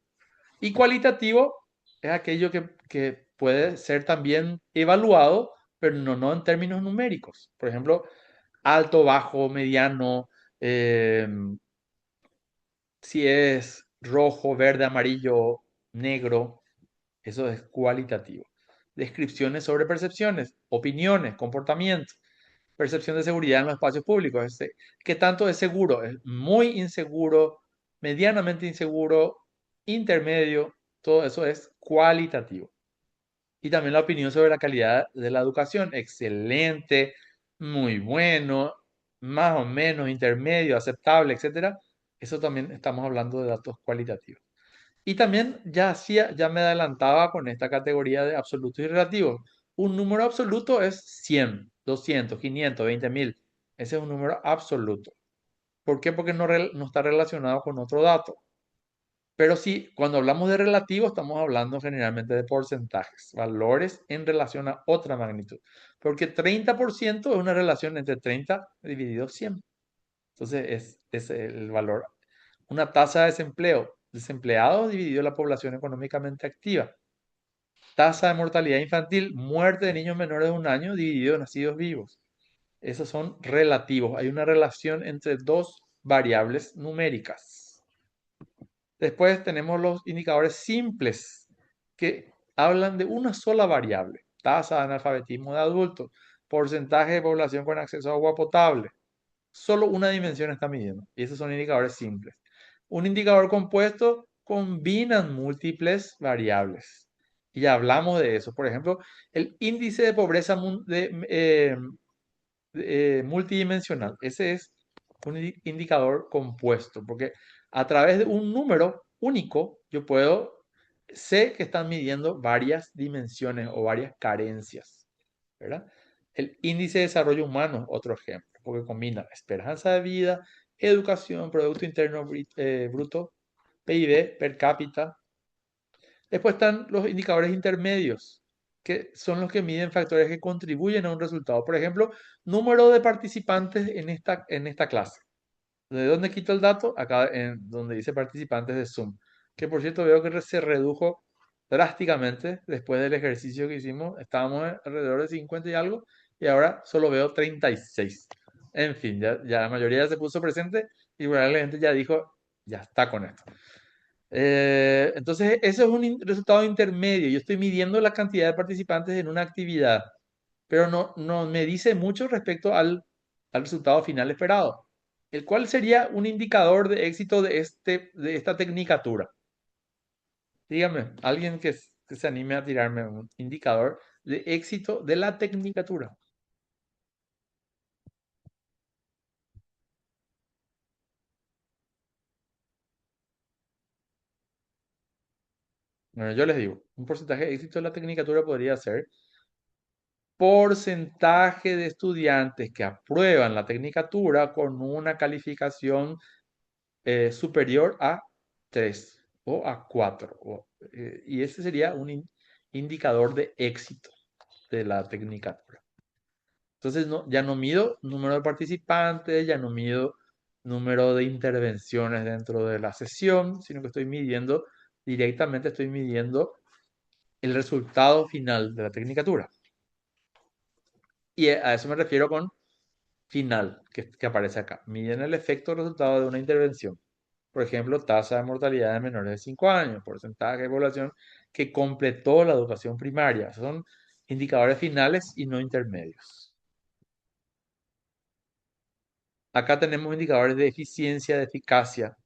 Y cualitativo es aquello que puede ser también evaluado, pero no en términos numéricos. Por ejemplo, alto, bajo, mediano, si es rojo, verde, amarillo, negro, eso es cualitativo. Descripciones sobre percepciones, opiniones, comportamiento, percepción de seguridad en los espacios públicos. ¿Qué tanto es seguro? Es muy inseguro, medianamente inseguro, intermedio, todo eso es cualitativo. Y también la opinión sobre la calidad de la educación, excelente, muy bueno, más o menos, intermedio, aceptable, etcétera. Eso también estamos hablando de datos cualitativos. Y también ya me adelantaba con esta categoría de absolutos y relativos. Un número absoluto es 100, 200, 500, 20.000. Ese es un número absoluto. ¿Por qué? Porque no está relacionado con otro dato. Pero sí, cuando hablamos de relativo, estamos hablando generalmente de porcentajes, valores en relación a otra magnitud. Porque 30% es una relación entre 30 dividido 100. Entonces es el valor. Una tasa de desempleo, desempleados dividido la población económicamente activa. Tasa de mortalidad infantil, muerte de niños menores de 1 año dividido en nacidos vivos. Esos son relativos. Hay una relación entre dos variables numéricas. Después tenemos los indicadores simples que hablan de una sola variable. Tasa de analfabetismo de adultos, porcentaje de población con acceso a agua potable. Solo una dimensión está midiendo y esos son indicadores simples. Un indicador compuesto combina múltiples variables. Y ya hablamos de eso. Por ejemplo, el índice de pobreza multidimensional. Ese es un indicador compuesto, porque a través de un número único yo sé que están midiendo varias dimensiones o varias carencias, ¿verdad? El índice de desarrollo humano, otro ejemplo, porque combina esperanza de vida, educación, Producto Interno Bruto, PIB per cápita. Después están los indicadores intermedios, que son los que miden factores que contribuyen a un resultado. Por ejemplo, número de participantes en esta clase. ¿De dónde quito el dato? Acá en donde dice participantes de Zoom. Que por cierto veo que se redujo drásticamente después del ejercicio que hicimos. Estábamos alrededor de 50 y algo y ahora solo veo 36. En fin, ya la mayoría se puso presente y probablemente ya dijo, ya está con esto. Entonces, eso es un resultado intermedio. Yo estoy midiendo la cantidad de participantes en una actividad, pero no me dice mucho respecto al resultado final esperado. El cual sería un indicador de éxito de esta tecnicatura. Dígame, alguien que se anime a tirarme un indicador de éxito de la tecnicatura. Bueno, yo les digo, un porcentaje de éxito de la tecnicatura podría ser porcentaje de estudiantes que aprueban la tecnicatura con una calificación superior a 3 o a 4. Y ese sería un indicador de éxito de la tecnicatura. Entonces ya no mido número de participantes, ya no mido número de intervenciones dentro de la sesión, sino que estoy midiendo el resultado final de la tecnicatura. Y a eso me refiero con final que aparece acá. Miden el efecto o resultado de una intervención. Por ejemplo, tasa de mortalidad de menores de 5 años, porcentaje de población que completó la educación primaria. Son indicadores finales y no intermedios. Acá tenemos indicadores de eficiencia, de eficacia,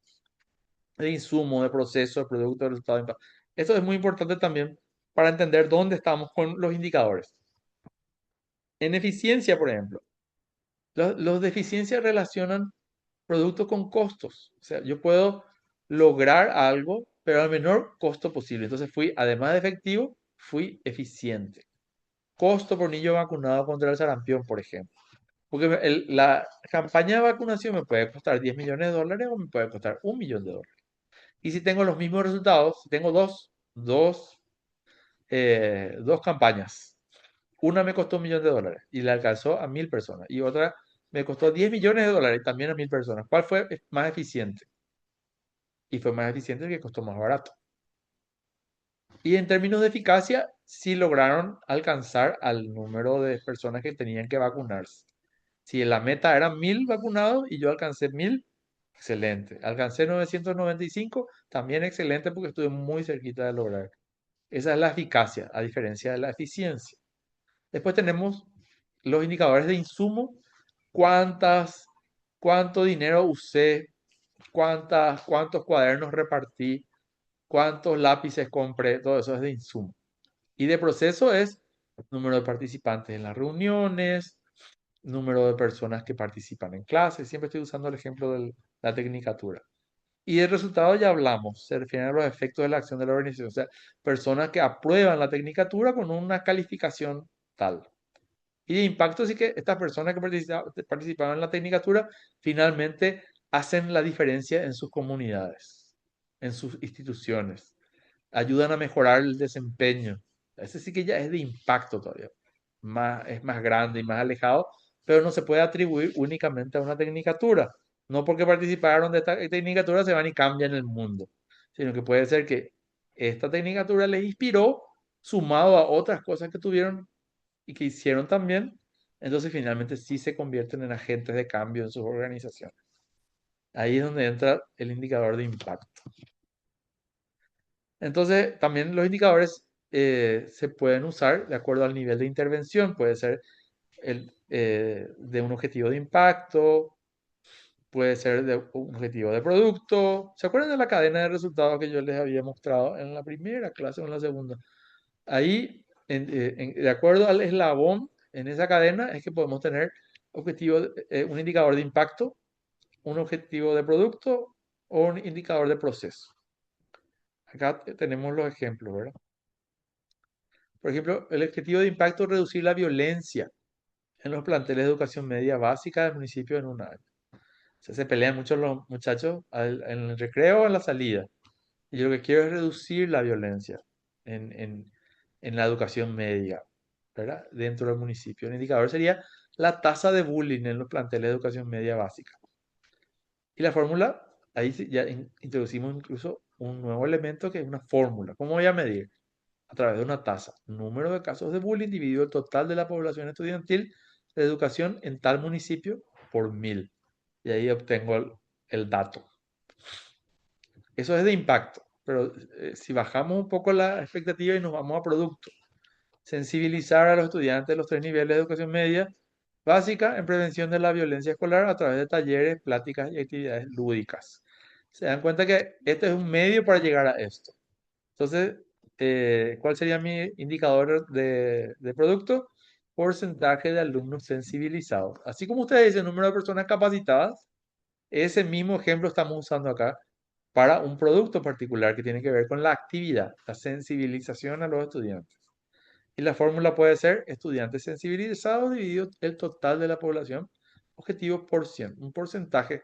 de insumo, de proceso, de producto, de resultado, de impacto. Esto es muy importante también para entender dónde estamos con los indicadores. En eficiencia, por ejemplo, los de eficiencia relacionan productos con costos. O sea, yo puedo lograr algo, pero al menor costo posible. Entonces fui, además de efectivo, fui eficiente. Costo por niño vacunado contra el sarampión, por ejemplo. Porque la campaña de vacunación me puede costar 10 millones de dólares o me puede costar 1 millón de dólares. Y si tengo los mismos resultados, si tengo dos campañas, una me costó 1 millón de dólares y le alcanzó a 1.000 personas y otra me costó 10 millones de dólares y también a 1.000 personas. ¿Cuál fue más eficiente? Y fue más eficiente el que costó más barato. Y en términos de eficacia, sí lograron alcanzar al número de personas que tenían que vacunarse. Si la meta eran 1.000 vacunados y yo alcancé 1.000, excelente. Alcancé 995, también excelente porque estuve muy cerquita de lograr. Esa es la eficacia, a diferencia de la eficiencia. Después tenemos los indicadores de insumo, cuánto dinero usé, cuántos cuadernos repartí, cuántos lápices compré, todo eso es de insumo. Y de proceso es número de participantes en las reuniones, número de personas que participan en clases. Siempre estoy usando el ejemplo de la tecnicatura. Y el resultado ya hablamos, se refiere a los efectos de la acción de la organización, o sea, personas que aprueban la tecnicatura con una calificación tal. Y de impacto sí que estas personas que participaban en la tecnicatura finalmente hacen la diferencia en sus comunidades, en sus instituciones, ayudan a mejorar el desempeño. Ese sí que ya es de impacto todavía, es más grande y más alejado, pero no se puede atribuir únicamente a una tecnicatura. No porque participaron de esta tecnicatura se van y cambian el mundo, sino que puede ser que esta tecnicatura les inspiró sumado a otras cosas que tuvieron y que hicieron también, entonces finalmente sí se convierten en agentes de cambio en sus organizaciones. Ahí es donde entra el indicador de impacto. Entonces, también los indicadores se pueden usar de acuerdo al nivel de intervención. Puede ser de un objetivo de impacto, puede ser de un objetivo de producto. ¿Se acuerdan de la cadena de resultados que yo les había mostrado en la primera clase o en la segunda? Ahí, de acuerdo al eslabón en esa cadena, es que podemos tener un indicador de impacto, un objetivo de producto o un indicador de proceso. Acá tenemos los ejemplos, ¿verdad? Por ejemplo, el objetivo de impacto es reducir la violencia en los planteles de educación media básica del municipio en un año. O sea, se pelean mucho los muchachos en el recreo o en la salida. Y yo lo que quiero es reducir la violencia en, en- en la educación media, ¿verdad? Dentro del municipio. El indicador sería la tasa de bullying en los planteles de educación media básica. Y la fórmula, ahí sí ya introducimos incluso un nuevo elemento que es una fórmula. ¿Cómo voy a medir? A través de una tasa. Número de casos de bullying dividido el total de la población estudiantil de educación en tal municipio por 1.000. Y ahí obtengo el dato. Eso es de impacto, pero si bajamos un poco la expectativa y nos vamos a producto, sensibilizar a los estudiantes de los 3 niveles de educación media básica en prevención de la violencia escolar a través de talleres, pláticas y actividades lúdicas. Se dan cuenta que este es un medio para llegar a esto. Entonces, ¿cuál sería mi indicador de producto? Porcentaje de alumnos sensibilizados. Así como ustedes dicen, número de personas capacitadas, ese mismo ejemplo estamos usando acá para un producto particular que tiene que ver con la actividad, la sensibilización a los estudiantes. Y la fórmula puede ser estudiantes sensibilizados dividido el total de la población objetivo por 100, un porcentaje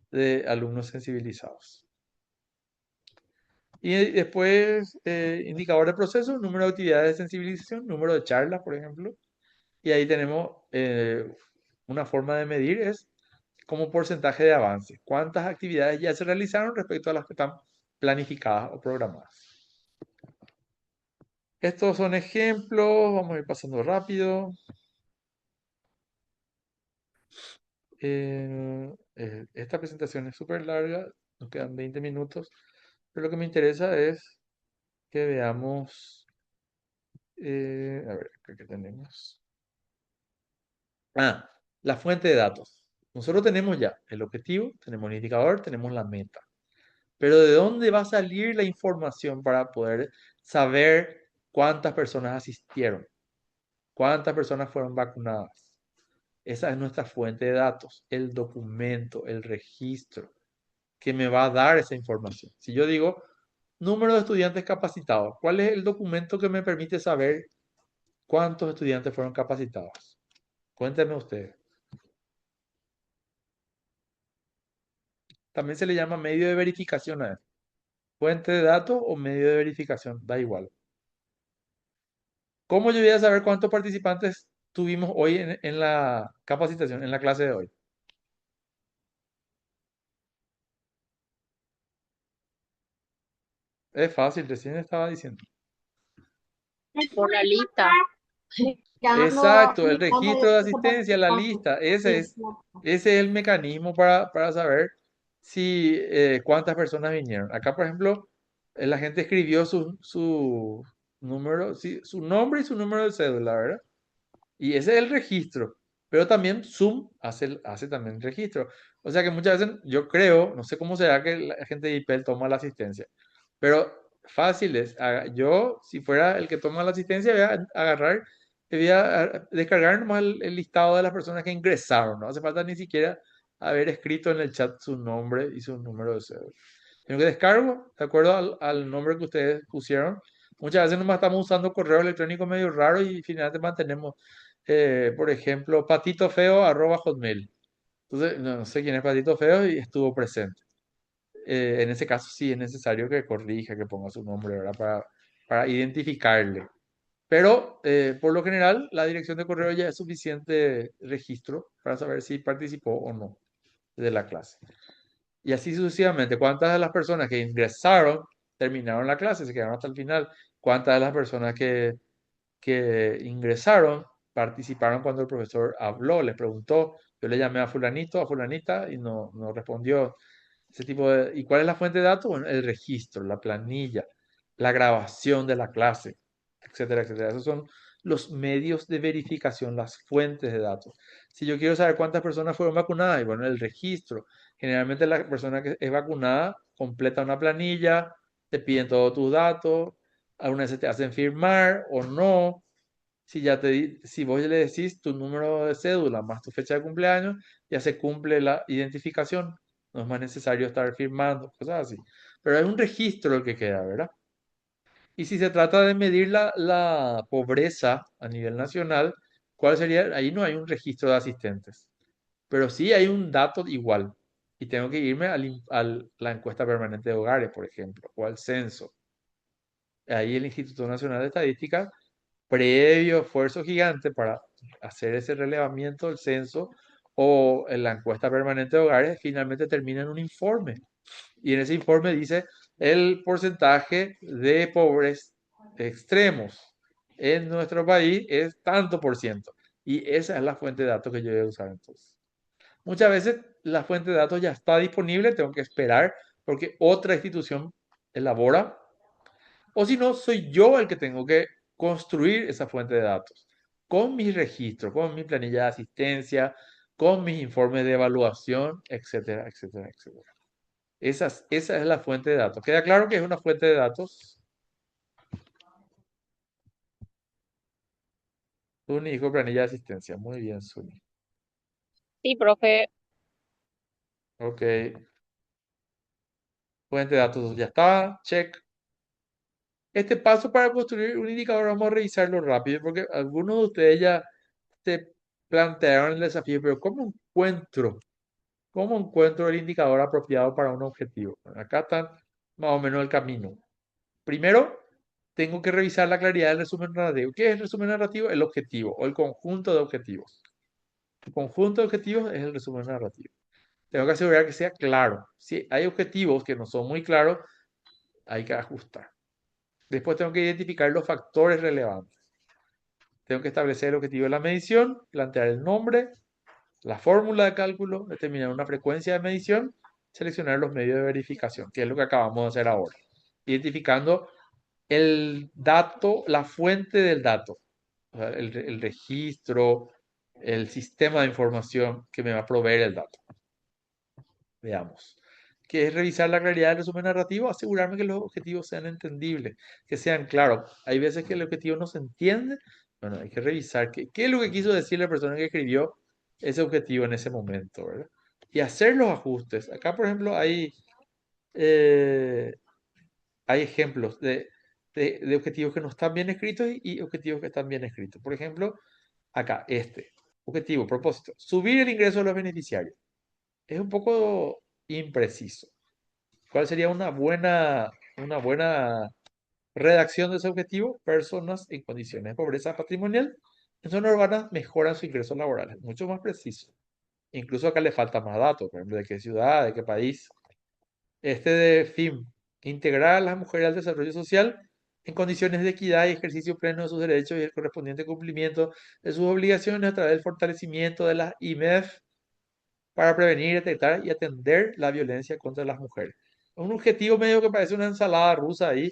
de alumnos sensibilizados. Y después, indicador de proceso, número de actividades de sensibilización, número de charlas, por ejemplo. Y ahí tenemos una forma de medir, es como porcentaje de avance. ¿Cuántas actividades ya se realizaron respecto a las que están planificadas o programadas? Estos son ejemplos, vamos a ir pasando rápido. Esta presentación es súper larga, nos quedan 20 minutos, pero lo que me interesa es que veamos, a ver, ¿qué tenemos? Ah, la fuente de datos. Nosotros tenemos ya el objetivo, tenemos el indicador, tenemos la meta. Pero ¿de dónde va a salir la información para poder saber cuántas personas asistieron? ¿Cuántas personas fueron vacunadas? Esa es nuestra fuente de datos, el documento, el registro que me va a dar esa información. Si yo digo número de estudiantes capacitados, ¿cuál es el documento que me permite saber cuántos estudiantes fueron capacitados? Cuéntenme ustedes. También se le llama medio de verificación a eso. Fuente de datos o medio de verificación, da igual. ¿Cómo yo voy a saber cuántos participantes tuvimos hoy en la capacitación, en la clase de hoy? Es fácil, recién estaba diciendo. Por la lista. Exacto, el Mirando registro de ese asistencia, la participante. lista, Exacto. ese es el mecanismo para saber si cuántas personas vinieron. Acá, por ejemplo, la gente escribió su número, sí, su nombre y su número de cédula, ¿verdad? Y ese es el registro. Pero también Zoom hace también el registro. O sea que muchas veces yo creo, no sé cómo será que la gente de IPEL toma la asistencia, pero fácil es. Yo, si fuera el que toma la asistencia, voy a agarrar, voy a descargar nomás el listado de las personas que ingresaron. No hace falta ni siquiera haber escrito en el chat su nombre y su número de cédula. Sino que descargo, de acuerdo al nombre que ustedes pusieron. Muchas veces nomás estamos usando correo electrónico medio raro y finalmente mantenemos, por ejemplo, patitofeo@hotmail. Entonces, no sé quién es Patito Feo y estuvo presente. En ese caso sí es necesario que corrija, que ponga su nombre, ¿verdad? Para identificarle. Pero por lo general, la dirección de correo ya es suficiente registro para saber si participó o no de la clase. Y así sucesivamente. ¿Cuántas de las personas que ingresaron terminaron la clase, se quedaron hasta el final? ¿Cuántas de las personas que ingresaron participaron cuando el profesor habló, les preguntó? Yo le llamé a fulanito, a fulanita y no respondió. Ese tipo de... ¿Y cuál es la fuente de datos? Bueno, el registro, la planilla, la grabación de la clase, etcétera, etcétera. Esos son los medios de verificación, las fuentes de datos. Si yo quiero saber cuántas personas fueron vacunadas, y bueno, el registro. Generalmente la persona que es vacunada completa una planilla, te piden todos tus datos, algunas veces te hacen firmar o no. Si vos le decís tu número de cédula más tu fecha de cumpleaños, ya se cumple la identificación. No es más necesario estar firmando, cosas así. Pero es un registro el que queda, ¿verdad? Y si se trata de medir la pobreza a nivel nacional, ¿cuál sería? Ahí no hay un registro de asistentes, pero sí hay un dato igual. Y tengo que irme a la encuesta permanente de hogares, por ejemplo, o al censo. Ahí el Instituto Nacional de Estadística, previo esfuerzo gigante para hacer ese relevamiento del censo o en la encuesta permanente de hogares, finalmente termina en un informe. Y en ese informe dice el porcentaje de pobres extremos en nuestro país es tanto por ciento. Y esa es la fuente de datos que yo voy a usar entonces. Muchas veces la fuente de datos ya está disponible, tengo que esperar porque otra institución elabora, o si no, soy yo el que tengo que construir esa fuente de datos con mis registros, con mi planilla de asistencia, con mis informes de evaluación, etcétera, etcétera, etcétera. Esa es la fuente de datos. ¿Queda claro que es una fuente de datos? Suni dijo planilla de asistencia. Muy bien, Suni. Sí, profe. Ok. Fuente de datos ya está. Check. Este paso para construir un indicador, vamos a revisarlo rápido porque algunos de ustedes ya se plantearon el desafío, pero cómo encuentro el indicador apropiado para un objetivo? Bueno, acá está más o menos el camino. Primero, tengo que revisar la claridad del resumen narrativo. ¿Qué es el resumen narrativo? El objetivo o el conjunto de objetivos. El conjunto de objetivos es el resumen narrativo. Tengo que asegurar que sea claro. Si hay objetivos que no son muy claros, hay que ajustar. Después tengo que identificar los factores relevantes. Tengo que establecer el objetivo de la medición, plantear el nombre, la fórmula de cálculo, determinar una frecuencia de medición, seleccionar los medios de verificación, que es lo que acabamos de hacer ahora. Identificando el dato, la fuente del dato, o sea, el registro, el sistema de información que me va a proveer el dato. Veamos. Que es revisar la claridad del resumen narrativo, asegurarme que los objetivos sean entendibles, que sean claros. Hay veces que el objetivo no se entiende Bueno, hay que revisar qué es lo que quiso decir la persona que escribió ese objetivo en ese momento, ¿verdad? Y hacer los ajustes. Acá, por ejemplo, eh, hay ejemplos de objetivos que no están bien escritos y objetivos que están bien escritos. Por ejemplo, acá, objetivo, propósito, subir el ingreso de los beneficiarios. Es un poco impreciso. ¿Cuál sería una buena redacción de ese objetivo? Personas en condiciones de pobreza patrimonial en zonas urbanas mejoran su ingreso laboral. Es mucho más preciso. Incluso acá le falta más datos, por ejemplo, de qué ciudad, de qué país. Este de FIM, integrar a las mujeres al desarrollo social en condiciones de equidad y ejercicio pleno de sus derechos y el correspondiente cumplimiento de sus obligaciones a través del fortalecimiento de las IMEF para prevenir, detectar y atender la violencia contra las mujeres. Un objetivo medio que parece una ensalada rusa ahí,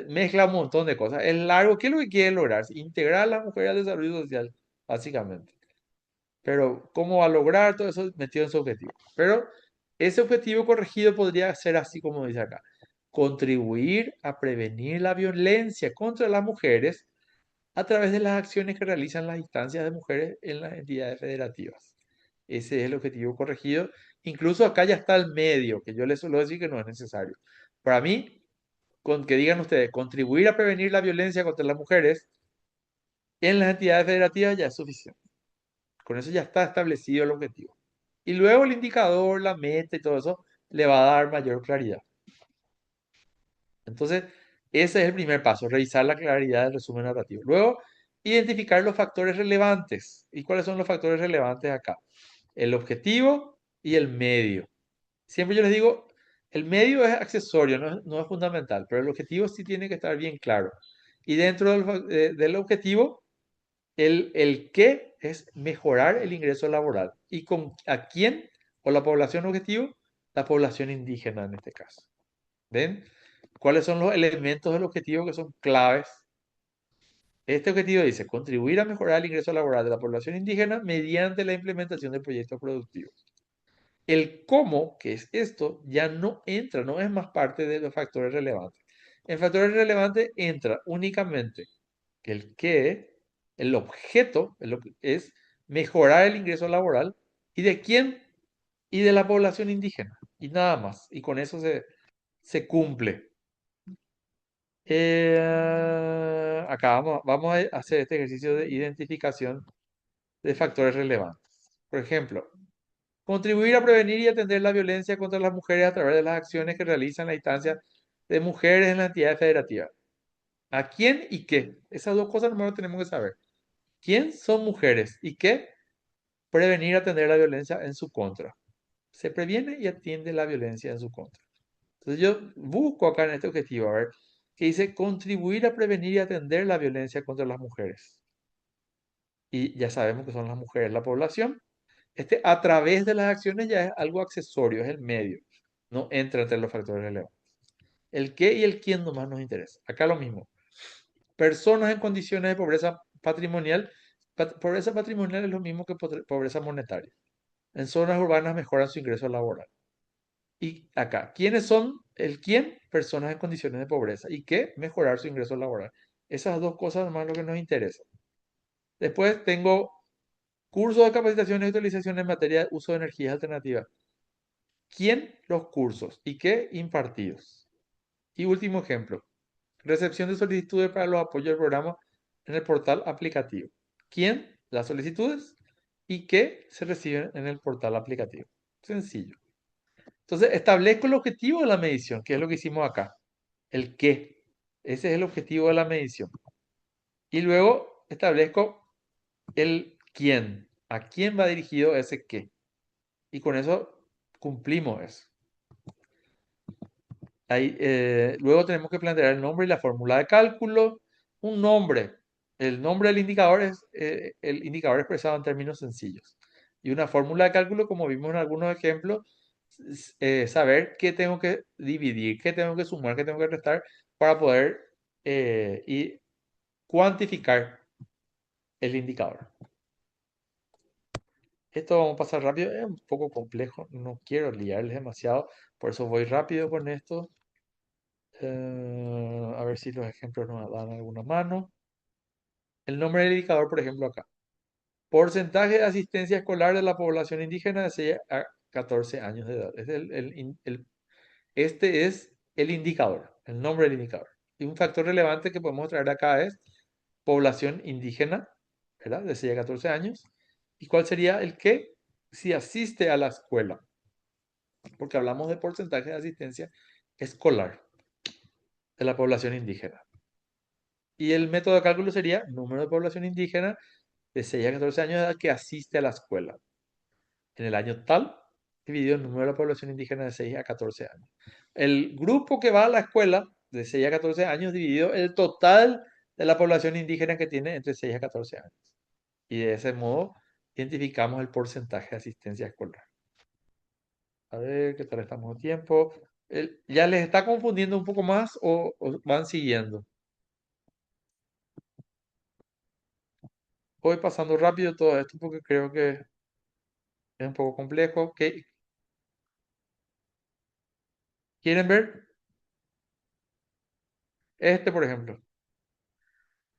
mezcla un montón de cosas. Es largo, ¿qué es lo que quiere lograr? Integrar a las mujeres al desarrollo social, básicamente. Pero, ¿cómo va a lograr todo eso metido en su objetivo? Pero ese objetivo corregido podría ser así como dice acá. Contribuir a prevenir la violencia contra las mujeres a través de las acciones que realizan las instancias de mujeres en las entidades federativas. Ese es el objetivo corregido. Incluso acá ya está el medio, que yo les suelo decir que no es necesario. Para mí, con que digan ustedes, contribuir a prevenir la violencia contra las mujeres en las entidades federativas ya es suficiente. Con eso ya está establecido el objetivo. Y luego el indicador, la meta y todo eso le va a dar mayor claridad. Entonces, ese es el primer paso, revisar la claridad del resumen narrativo. Luego, identificar los factores relevantes. ¿Y cuáles son los factores relevantes acá? El objetivo y el medio. Siempre yo les digo, el medio es accesorio, no es fundamental, pero el objetivo sí tiene que estar bien claro. Y dentro del objetivo, el qué es mejorar el ingreso laboral. ¿Y con a quién? O la población objetivo, la población indígena en este caso. ¿Ven? ¿Cuáles son los elementos del objetivo que son claves? Este objetivo dice contribuir a mejorar el ingreso laboral de la población indígena mediante la implementación de proyectos productivos. El cómo, que es esto, ya no entra, no es más parte de los factores relevantes. En factores relevantes entra únicamente que el qué, el objeto, es mejorar el ingreso laboral. ¿Y de quién? Y de la población indígena. Y nada más. Y con eso se cumple. Acá vamos a hacer este ejercicio de identificación de factores relevantes. Por ejemplo, contribuir a prevenir y atender la violencia contra las mujeres a través de las acciones que realizan la instancia de mujeres en la entidad federativa. ¿A quién y qué? Esas dos cosas nomás lo tenemos que saber. ¿Quién son mujeres y qué? Prevenir y atender la violencia en su contra. Se previene y atiende la violencia en su contra. Entonces yo busco acá en este objetivo, a ver, que dice contribuir a prevenir y atender la violencia contra las mujeres. Y ya sabemos que son las mujeres la población. A través de las acciones ya es algo accesorio, es el medio. No entra entre los factores relevantes. El qué y el quién nomás nos interesa. Acá lo mismo. Personas en condiciones de pobreza patrimonial. Pobreza patrimonial es lo mismo que pobreza monetaria. En zonas urbanas mejoran su ingreso laboral. Y acá, ¿quiénes son? El quién, personas en condiciones de pobreza. ¿Y qué? Mejorar su ingreso laboral. Esas dos cosas nomás es lo que nos interesa. Después tengo cursos de capacitación y utilización en materia de uso de energías alternativas. ¿Quién? Los cursos. ¿Y qué? Impartidos. Y último ejemplo. Recepción de solicitudes para los apoyos del programa en el portal aplicativo. ¿Quién? Las solicitudes. ¿Y qué se reciben en el portal aplicativo? Sencillo. Entonces, establezco el objetivo de la medición, que es lo que hicimos acá. El qué. Ese es el objetivo de la medición. Y luego establezco el quién. ¿A quién va dirigido ese qué? Y con eso cumplimos eso. Luego tenemos que plantear el nombre y la fórmula de cálculo. Un nombre. El nombre del indicador es el indicador expresado en términos sencillos. Y una fórmula de cálculo, como vimos en algunos ejemplos, saber qué tengo que dividir, qué tengo que sumar, qué tengo que restar para poder y cuantificar el indicador. Esto vamos a pasar rápido, es un poco complejo, no quiero liarles demasiado, por eso voy rápido con esto. A ver si los ejemplos nos dan alguna mano. El nombre del indicador, por ejemplo, acá. Porcentaje de asistencia escolar de la población indígena de 6 a 14 años de edad. Este es el indicador, el nombre del indicador. Y un factor relevante que podemos traer acá es población indígena, ¿verdad? De 6 a 14 años. ¿Y cuál sería el qué? Si asiste a la escuela. Porque hablamos de porcentaje de asistencia escolar de la población indígena. Y el método de cálculo sería número de población indígena de 6 a 14 años de edad que asiste a la escuela en el año tal, dividido el número de la población indígena de 6 a 14 años. El grupo que va a la escuela de 6 a 14 años dividido el total de la población indígena que tiene entre 6 a 14 años. Y de ese modo identificamos el porcentaje de asistencia escolar. A ver, ¿qué tal estamos de tiempo? ¿Ya les está confundiendo un poco más o van siguiendo? Voy pasando rápido todo esto porque creo que es un poco complejo. ¿Qué quieren ver? Este, por ejemplo.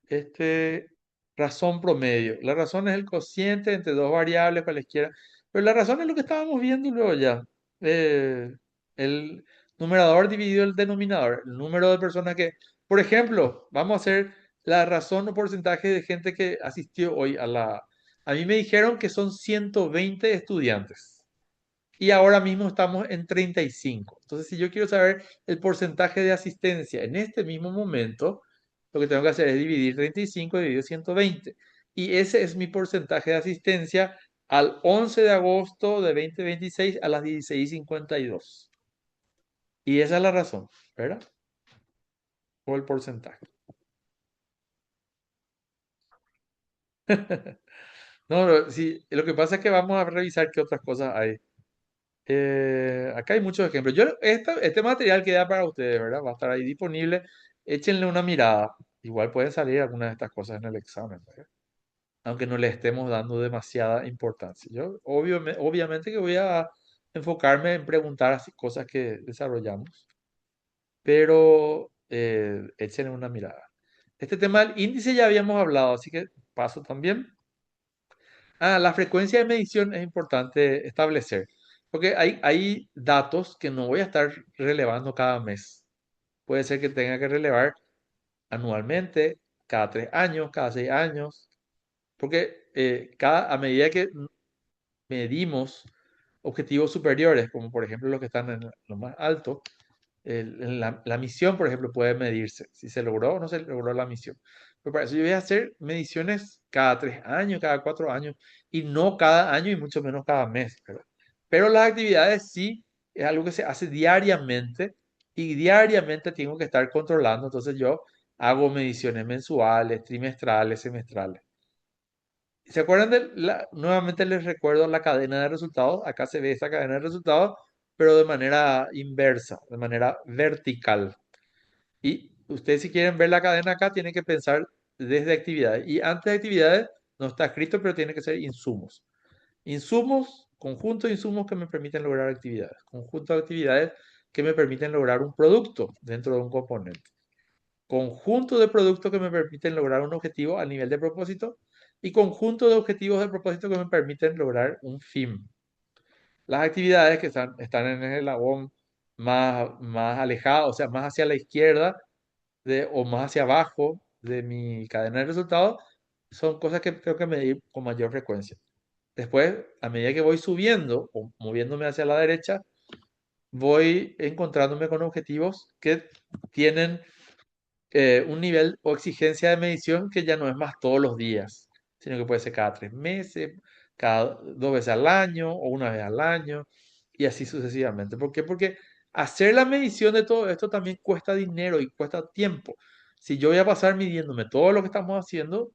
Este, razón promedio. La razón es el cociente entre dos variables, cualesquiera. Pero la razón es lo que estábamos viendo luego ya. El numerador dividido el denominador. El número de personas que, por ejemplo, vamos a hacer la razón o porcentaje de gente que asistió hoy a la... A mí me dijeron que son 120 estudiantes y ahora mismo estamos en 35. Entonces, si yo quiero saber el porcentaje de asistencia en este mismo momento, lo que tengo que hacer es dividir 35 dividido 120. Y ese es mi porcentaje de asistencia al 11 de agosto de 2026 a las 16:52. Y esa es la razón, ¿verdad? O el porcentaje. No, no, sí, lo que pasa es que vamos a revisar qué otras cosas hay. Acá hay muchos ejemplos. Este material queda para ustedes, ¿verdad? Va a estar ahí disponible. Échenle una mirada. Igual pueden salir algunas de estas cosas en el examen, ¿verdad? Aunque no le estemos dando demasiada importancia. Yo obviamente que voy a enfocarme en preguntar así cosas que desarrollamos, pero échenle una mirada. Este tema del índice ya habíamos hablado, así que paso también. La frecuencia de medición es importante establecer, porque hay datos que no voy a estar relevando cada mes. Puede ser que tenga que relevar anualmente, cada 3 años, cada 6 años, porque a medida que medimos objetivos superiores, como por ejemplo los que están en lo más alto, la misión, por ejemplo, puede medirse si se logró o no se logró la misión. Pero para eso yo voy a hacer mediciones cada 3 años, cada 4 años, y no cada año y mucho menos cada mes, ¿verdad? Pero las actividades sí es algo que se hace diariamente y diariamente tengo que estar controlando. Entonces yo hago mediciones mensuales, trimestrales, semestrales. ¿Se acuerdan nuevamente les recuerdo la cadena de resultados? Acá se ve esa cadena de resultados, pero de manera inversa, de manera vertical. Y ustedes si quieren ver la cadena acá, tienen que pensar desde actividades. Y antes de actividades, no está escrito, pero tiene que ser insumos. Insumos, conjunto de insumos que me permiten lograr actividades. Conjunto de actividades que me permiten lograr un producto dentro de un componente. Conjunto de productos que me permiten lograr un objetivo a nivel de propósito y conjunto de objetivos de propósito que me permiten lograr un fin. Las actividades que están en el eslabón más alejado, o sea, más hacia la izquierda o más hacia abajo de mi cadena de resultados, son cosas que tengo que medir con mayor frecuencia. Después, a medida que voy subiendo o moviéndome hacia la derecha, voy encontrándome con objetivos que tienen un nivel o exigencia de medición que ya no es más todos los días, sino que puede ser cada 3 meses, cada 2 veces al año o una vez al año y así sucesivamente. ¿Por qué? Porque hacer la medición de todo esto también cuesta dinero y cuesta tiempo. Si yo voy a pasar midiéndome todo lo que estamos haciendo,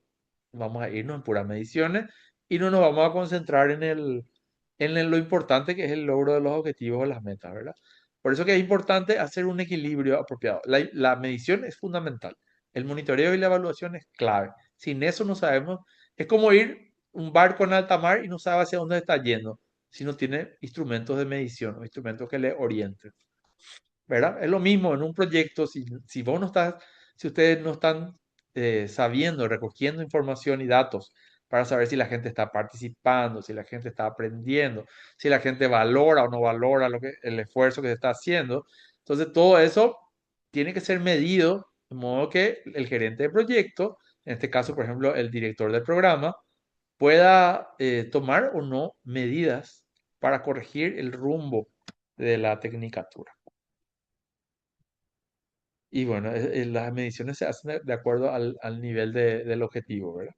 vamos a irnos en puras mediciones y no nos vamos a concentrar lo importante que es el logro de los objetivos o las metas, ¿verdad? Por eso que es importante hacer un equilibrio apropiado. La medición es fundamental. El monitoreo y la evaluación es clave. Sin eso no sabemos. Es como ir un barco en alta mar y no sabe hacia dónde está yendo si no tiene instrumentos de medición o instrumentos que le orienten. ¿Verdad? Es lo mismo en un proyecto. Si ustedes no están sabiendo, recogiendo información y datos para saber si la gente está participando, si la gente está aprendiendo, si la gente valora o no valora el esfuerzo que se está haciendo. Entonces, todo eso tiene que ser medido de modo que el gerente de proyecto, en este caso, por ejemplo, el director del programa, pueda tomar o no medidas para corregir el rumbo de la tecnicatura. Y bueno, las mediciones se hacen de acuerdo al nivel del objetivo, ¿verdad?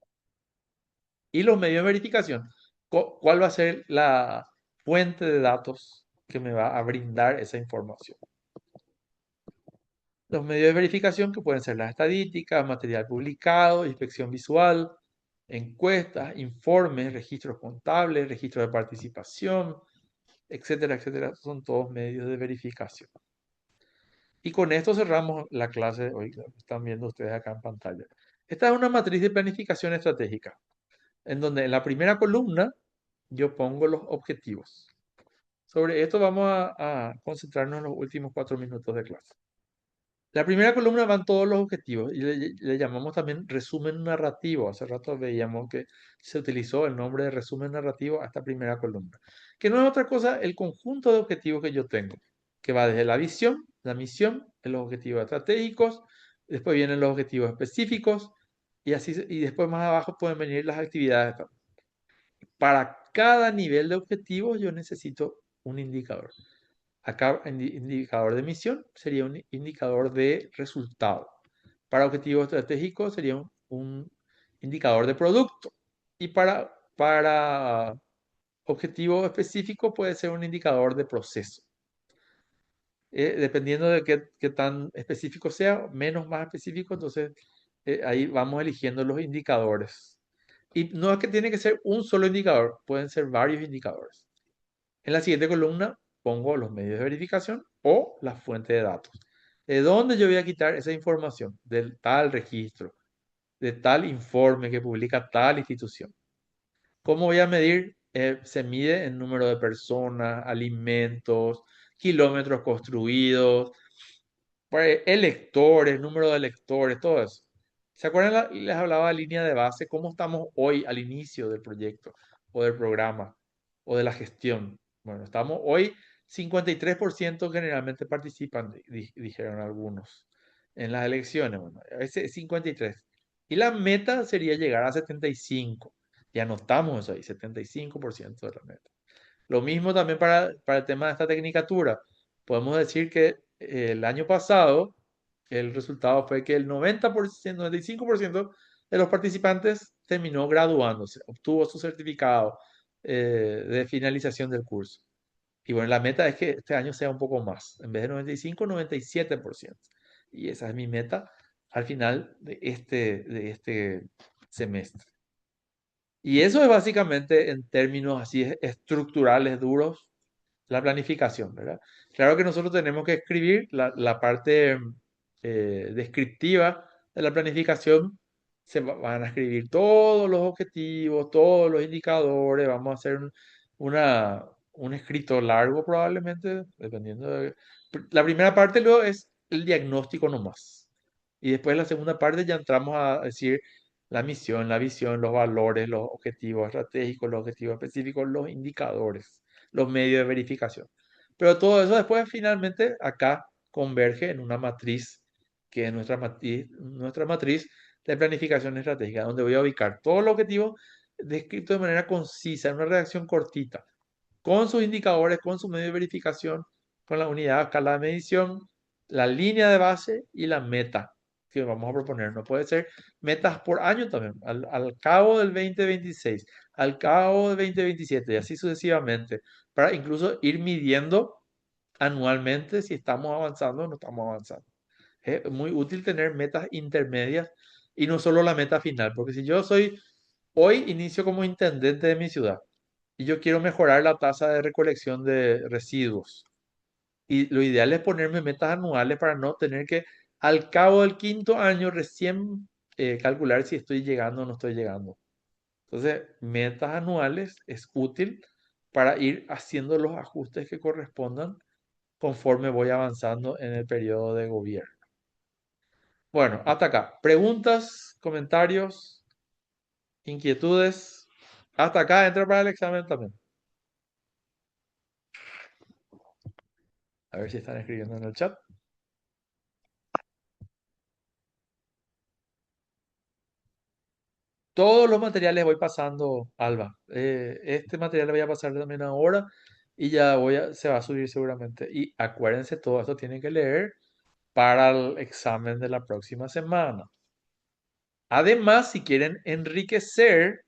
Y los medios de verificación. ¿Cuál va a ser la fuente de datos que me va a brindar esa información? Los medios de verificación que pueden ser las estadísticas, material publicado, inspección visual, encuestas, informes, registros contables, registros de participación, etcétera, etcétera. Son todos medios de verificación. Y con esto cerramos la clase de hoy, que están viendo ustedes acá en pantalla. Esta es una matriz de planificación estratégica, en donde en la primera columna yo pongo los objetivos. Sobre esto vamos a concentrarnos en los últimos 4 minutos de clase. La primera columna van todos los objetivos y le llamamos también resumen narrativo. Hace rato veíamos que se utilizó el nombre de resumen narrativo a esta primera columna, que no es otra cosa el conjunto de objetivos que yo tengo, que va desde la visión, la misión, los objetivos estratégicos, después vienen los objetivos específicos y así y después más abajo pueden venir las actividades. Para cada nivel de objetivos yo necesito un indicador. Acá, indicador de misión sería un indicador de resultado. Para objetivos estratégicos sería un indicador de producto. Y para objetivo específico puede ser un indicador de proceso. Dependiendo de qué tan específico sea, menos más específico, entonces ahí vamos eligiendo los indicadores. Y no es que tiene que ser un solo indicador, pueden ser varios indicadores. En la siguiente columna pongo los medios de verificación o la fuente de datos. ¿De dónde yo voy a quitar esa información? Del tal registro, de tal informe que publica tal institución. ¿Cómo voy a medir? Se mide en número de personas, alimentos, kilómetros construidos, electores, número de electores, todo eso. ¿Se acuerdan? Les hablaba de línea de base, cómo estamos hoy al inicio del proyecto o del programa o de la gestión. Bueno, estamos hoy 53% generalmente participan, dijeron algunos, en las elecciones. Bueno, ese es 53. Y la meta sería llegar a 75. Y anotamos eso ahí, 75% de la meta. Lo mismo también para el tema de esta tecnicatura. Podemos decir que el año pasado el resultado fue que el 90%, 95% de los participantes terminó graduándose, obtuvo su certificado de finalización del curso. Y bueno, la meta es que este año sea un poco más, en vez de 95, 97%. Y esa es mi meta al final de este semestre. Y eso es básicamente en términos así estructurales duros la planificación, ¿verdad? Claro que nosotros tenemos que escribir la parte descriptiva de la planificación. Van a escribir todos los objetivos, todos los indicadores. Vamos a hacer un escrito largo probablemente, dependiendo de... La primera parte luego es el diagnóstico nomás. Y después la segunda parte ya entramos a decir la misión, la visión, los valores, los objetivos estratégicos, los objetivos específicos, los indicadores, los medios de verificación. Pero todo eso después finalmente acá converge en una matriz que es nuestra matriz de planificación estratégica, donde voy a ubicar todos los objetivos descritos de manera concisa, en una redacción cortita, con sus indicadores, con su medio de verificación, con la unidad, escala de medición, la línea de base y la meta que vamos a proponer. No puede ser metas por año también, al cabo del 2026, al cabo del 2027 y así sucesivamente, para incluso ir midiendo anualmente si estamos avanzando o no estamos avanzando. Es muy útil tener metas intermedias y no solo la meta final, porque si yo hoy inicio como intendente de mi ciudad y yo quiero mejorar la tasa de recolección de residuos, y lo ideal es ponerme metas anuales para no tener que al cabo del quinto año recién calcular si estoy llegando o no estoy llegando. Entonces, metas anuales es útil para ir haciendo los ajustes que correspondan conforme voy avanzando en el periodo de gobierno. Bueno, hasta acá. Preguntas, comentarios, inquietudes. Hasta acá entra para el examen también. A ver si están escribiendo en el chat. Todos los materiales voy pasando, Alba. Este material lo voy a pasar también ahora y ya se va a subir seguramente. Y acuérdense, todo esto tienen que leer para el examen de la próxima semana. Además, si quieren enriquecer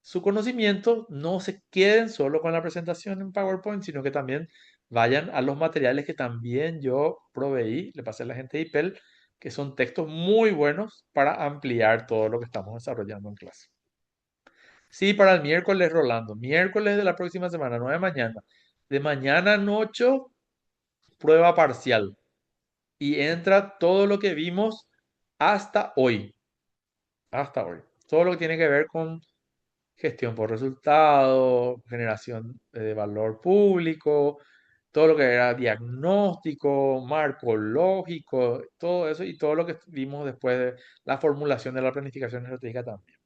su conocimiento, no se queden solo con la presentación en PowerPoint, sino que también vayan a los materiales que también yo proveí, le pasé a la gente de IPEL, que son textos muy buenos para ampliar todo lo que estamos desarrollando en clase. Sí, para el miércoles, Rolando. Miércoles de la próxima semana, no de mañana. De mañana en 8, prueba parcial. Y entra todo lo que vimos hasta hoy. Hasta hoy. Todo lo que tiene que ver con gestión por resultado, generación de valor público, todo lo que era diagnóstico, marco lógico, todo eso y todo lo que vimos después de la formulación de la planificación estratégica también.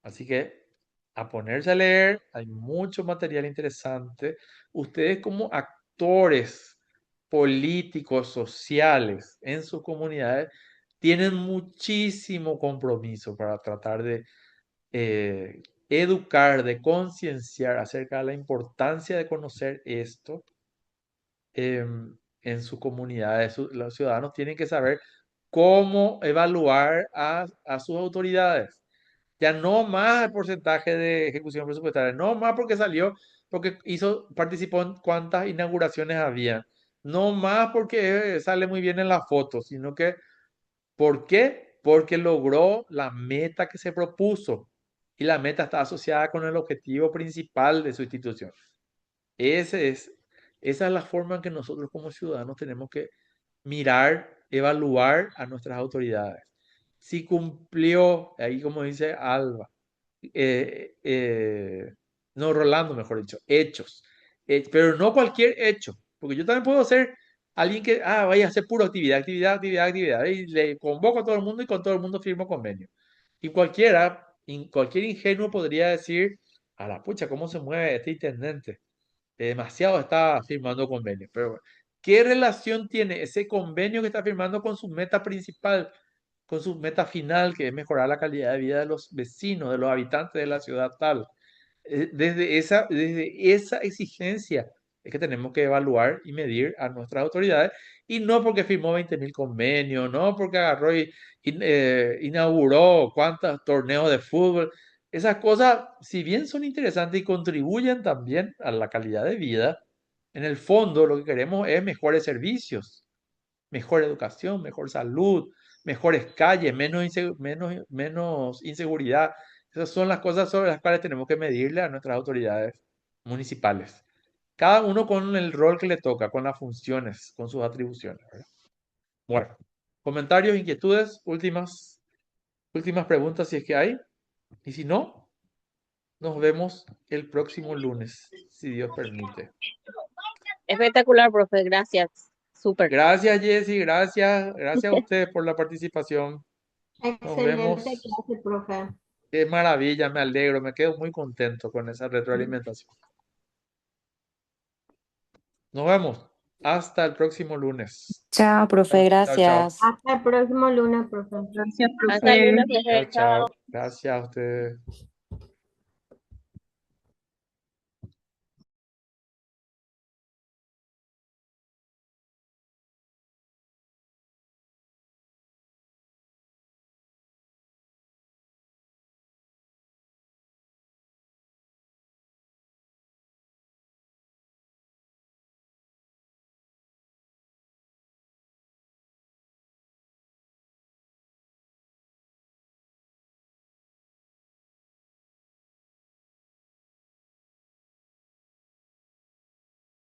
Así que a ponerse a leer, hay mucho material interesante. Ustedes como actores políticos, sociales en sus comunidades, tienen muchísimo compromiso para tratar de eh, educar, de concienciar acerca de la importancia de conocer esto en su comunidad. Los ciudadanos tienen que saber cómo evaluar a sus autoridades. Ya no más el porcentaje de ejecución presupuestaria, no más porque salió, porque participó en cuántas inauguraciones había, no más porque sale muy bien en la foto, sino que, ¿por qué? Porque logró la meta que se propuso y la meta está asociada con el objetivo principal de su institución. Ese es, esa es la forma en que nosotros como ciudadanos tenemos que mirar, evaluar a nuestras autoridades. Si cumplió, ahí como dice Alba, eh, eh, no, Rolando, mejor dicho, hechos. Pero no cualquier hecho, porque yo también puedo ser alguien que, vaya a hacer pura actividad, actividad, actividad, actividad, y le convoco a todo el mundo y con todo el mundo firmo convenio. Y cualquier ingenuo podría decir, a la pucha, ¿cómo se mueve este intendente? Demasiado está firmando convenios. Pero, bueno, ¿qué relación tiene ese convenio que está firmando con su meta principal, con su meta final, que es mejorar la calidad de vida de los vecinos, de los habitantes de la ciudad tal? Desde esa exigencia es que tenemos que evaluar y medir a nuestras autoridades y no porque firmó 20.000 convenios, no porque agarró y inauguró cuántos torneos de fútbol. Esas cosas, si bien son interesantes y contribuyen también a la calidad de vida, en el fondo lo que queremos es mejores servicios, mejor educación, mejor salud, mejores calles, menos inseguridad. Esas son las cosas sobre las cuales tenemos que medirle a nuestras autoridades municipales. Cada uno con el rol que le toca, con las funciones, con sus atribuciones, ¿verdad? Bueno, comentarios, inquietudes, últimas preguntas si es que hay. Y si no, nos vemos el próximo lunes, si Dios permite. Espectacular, profe, gracias. Súper. Gracias, Jessy, gracias a ustedes por la participación. Nos Excelente vemos. clase, profe. Qué maravilla, me alegro, me quedo muy contento con esa retroalimentación. Nos vemos. Hasta el próximo lunes. Chao, profe, Chao, chao. gracias. Hasta el próximo lunes, profe. Gracias, Hasta el profe. lunes, profe. Chao, chao. Gracias a ustedes.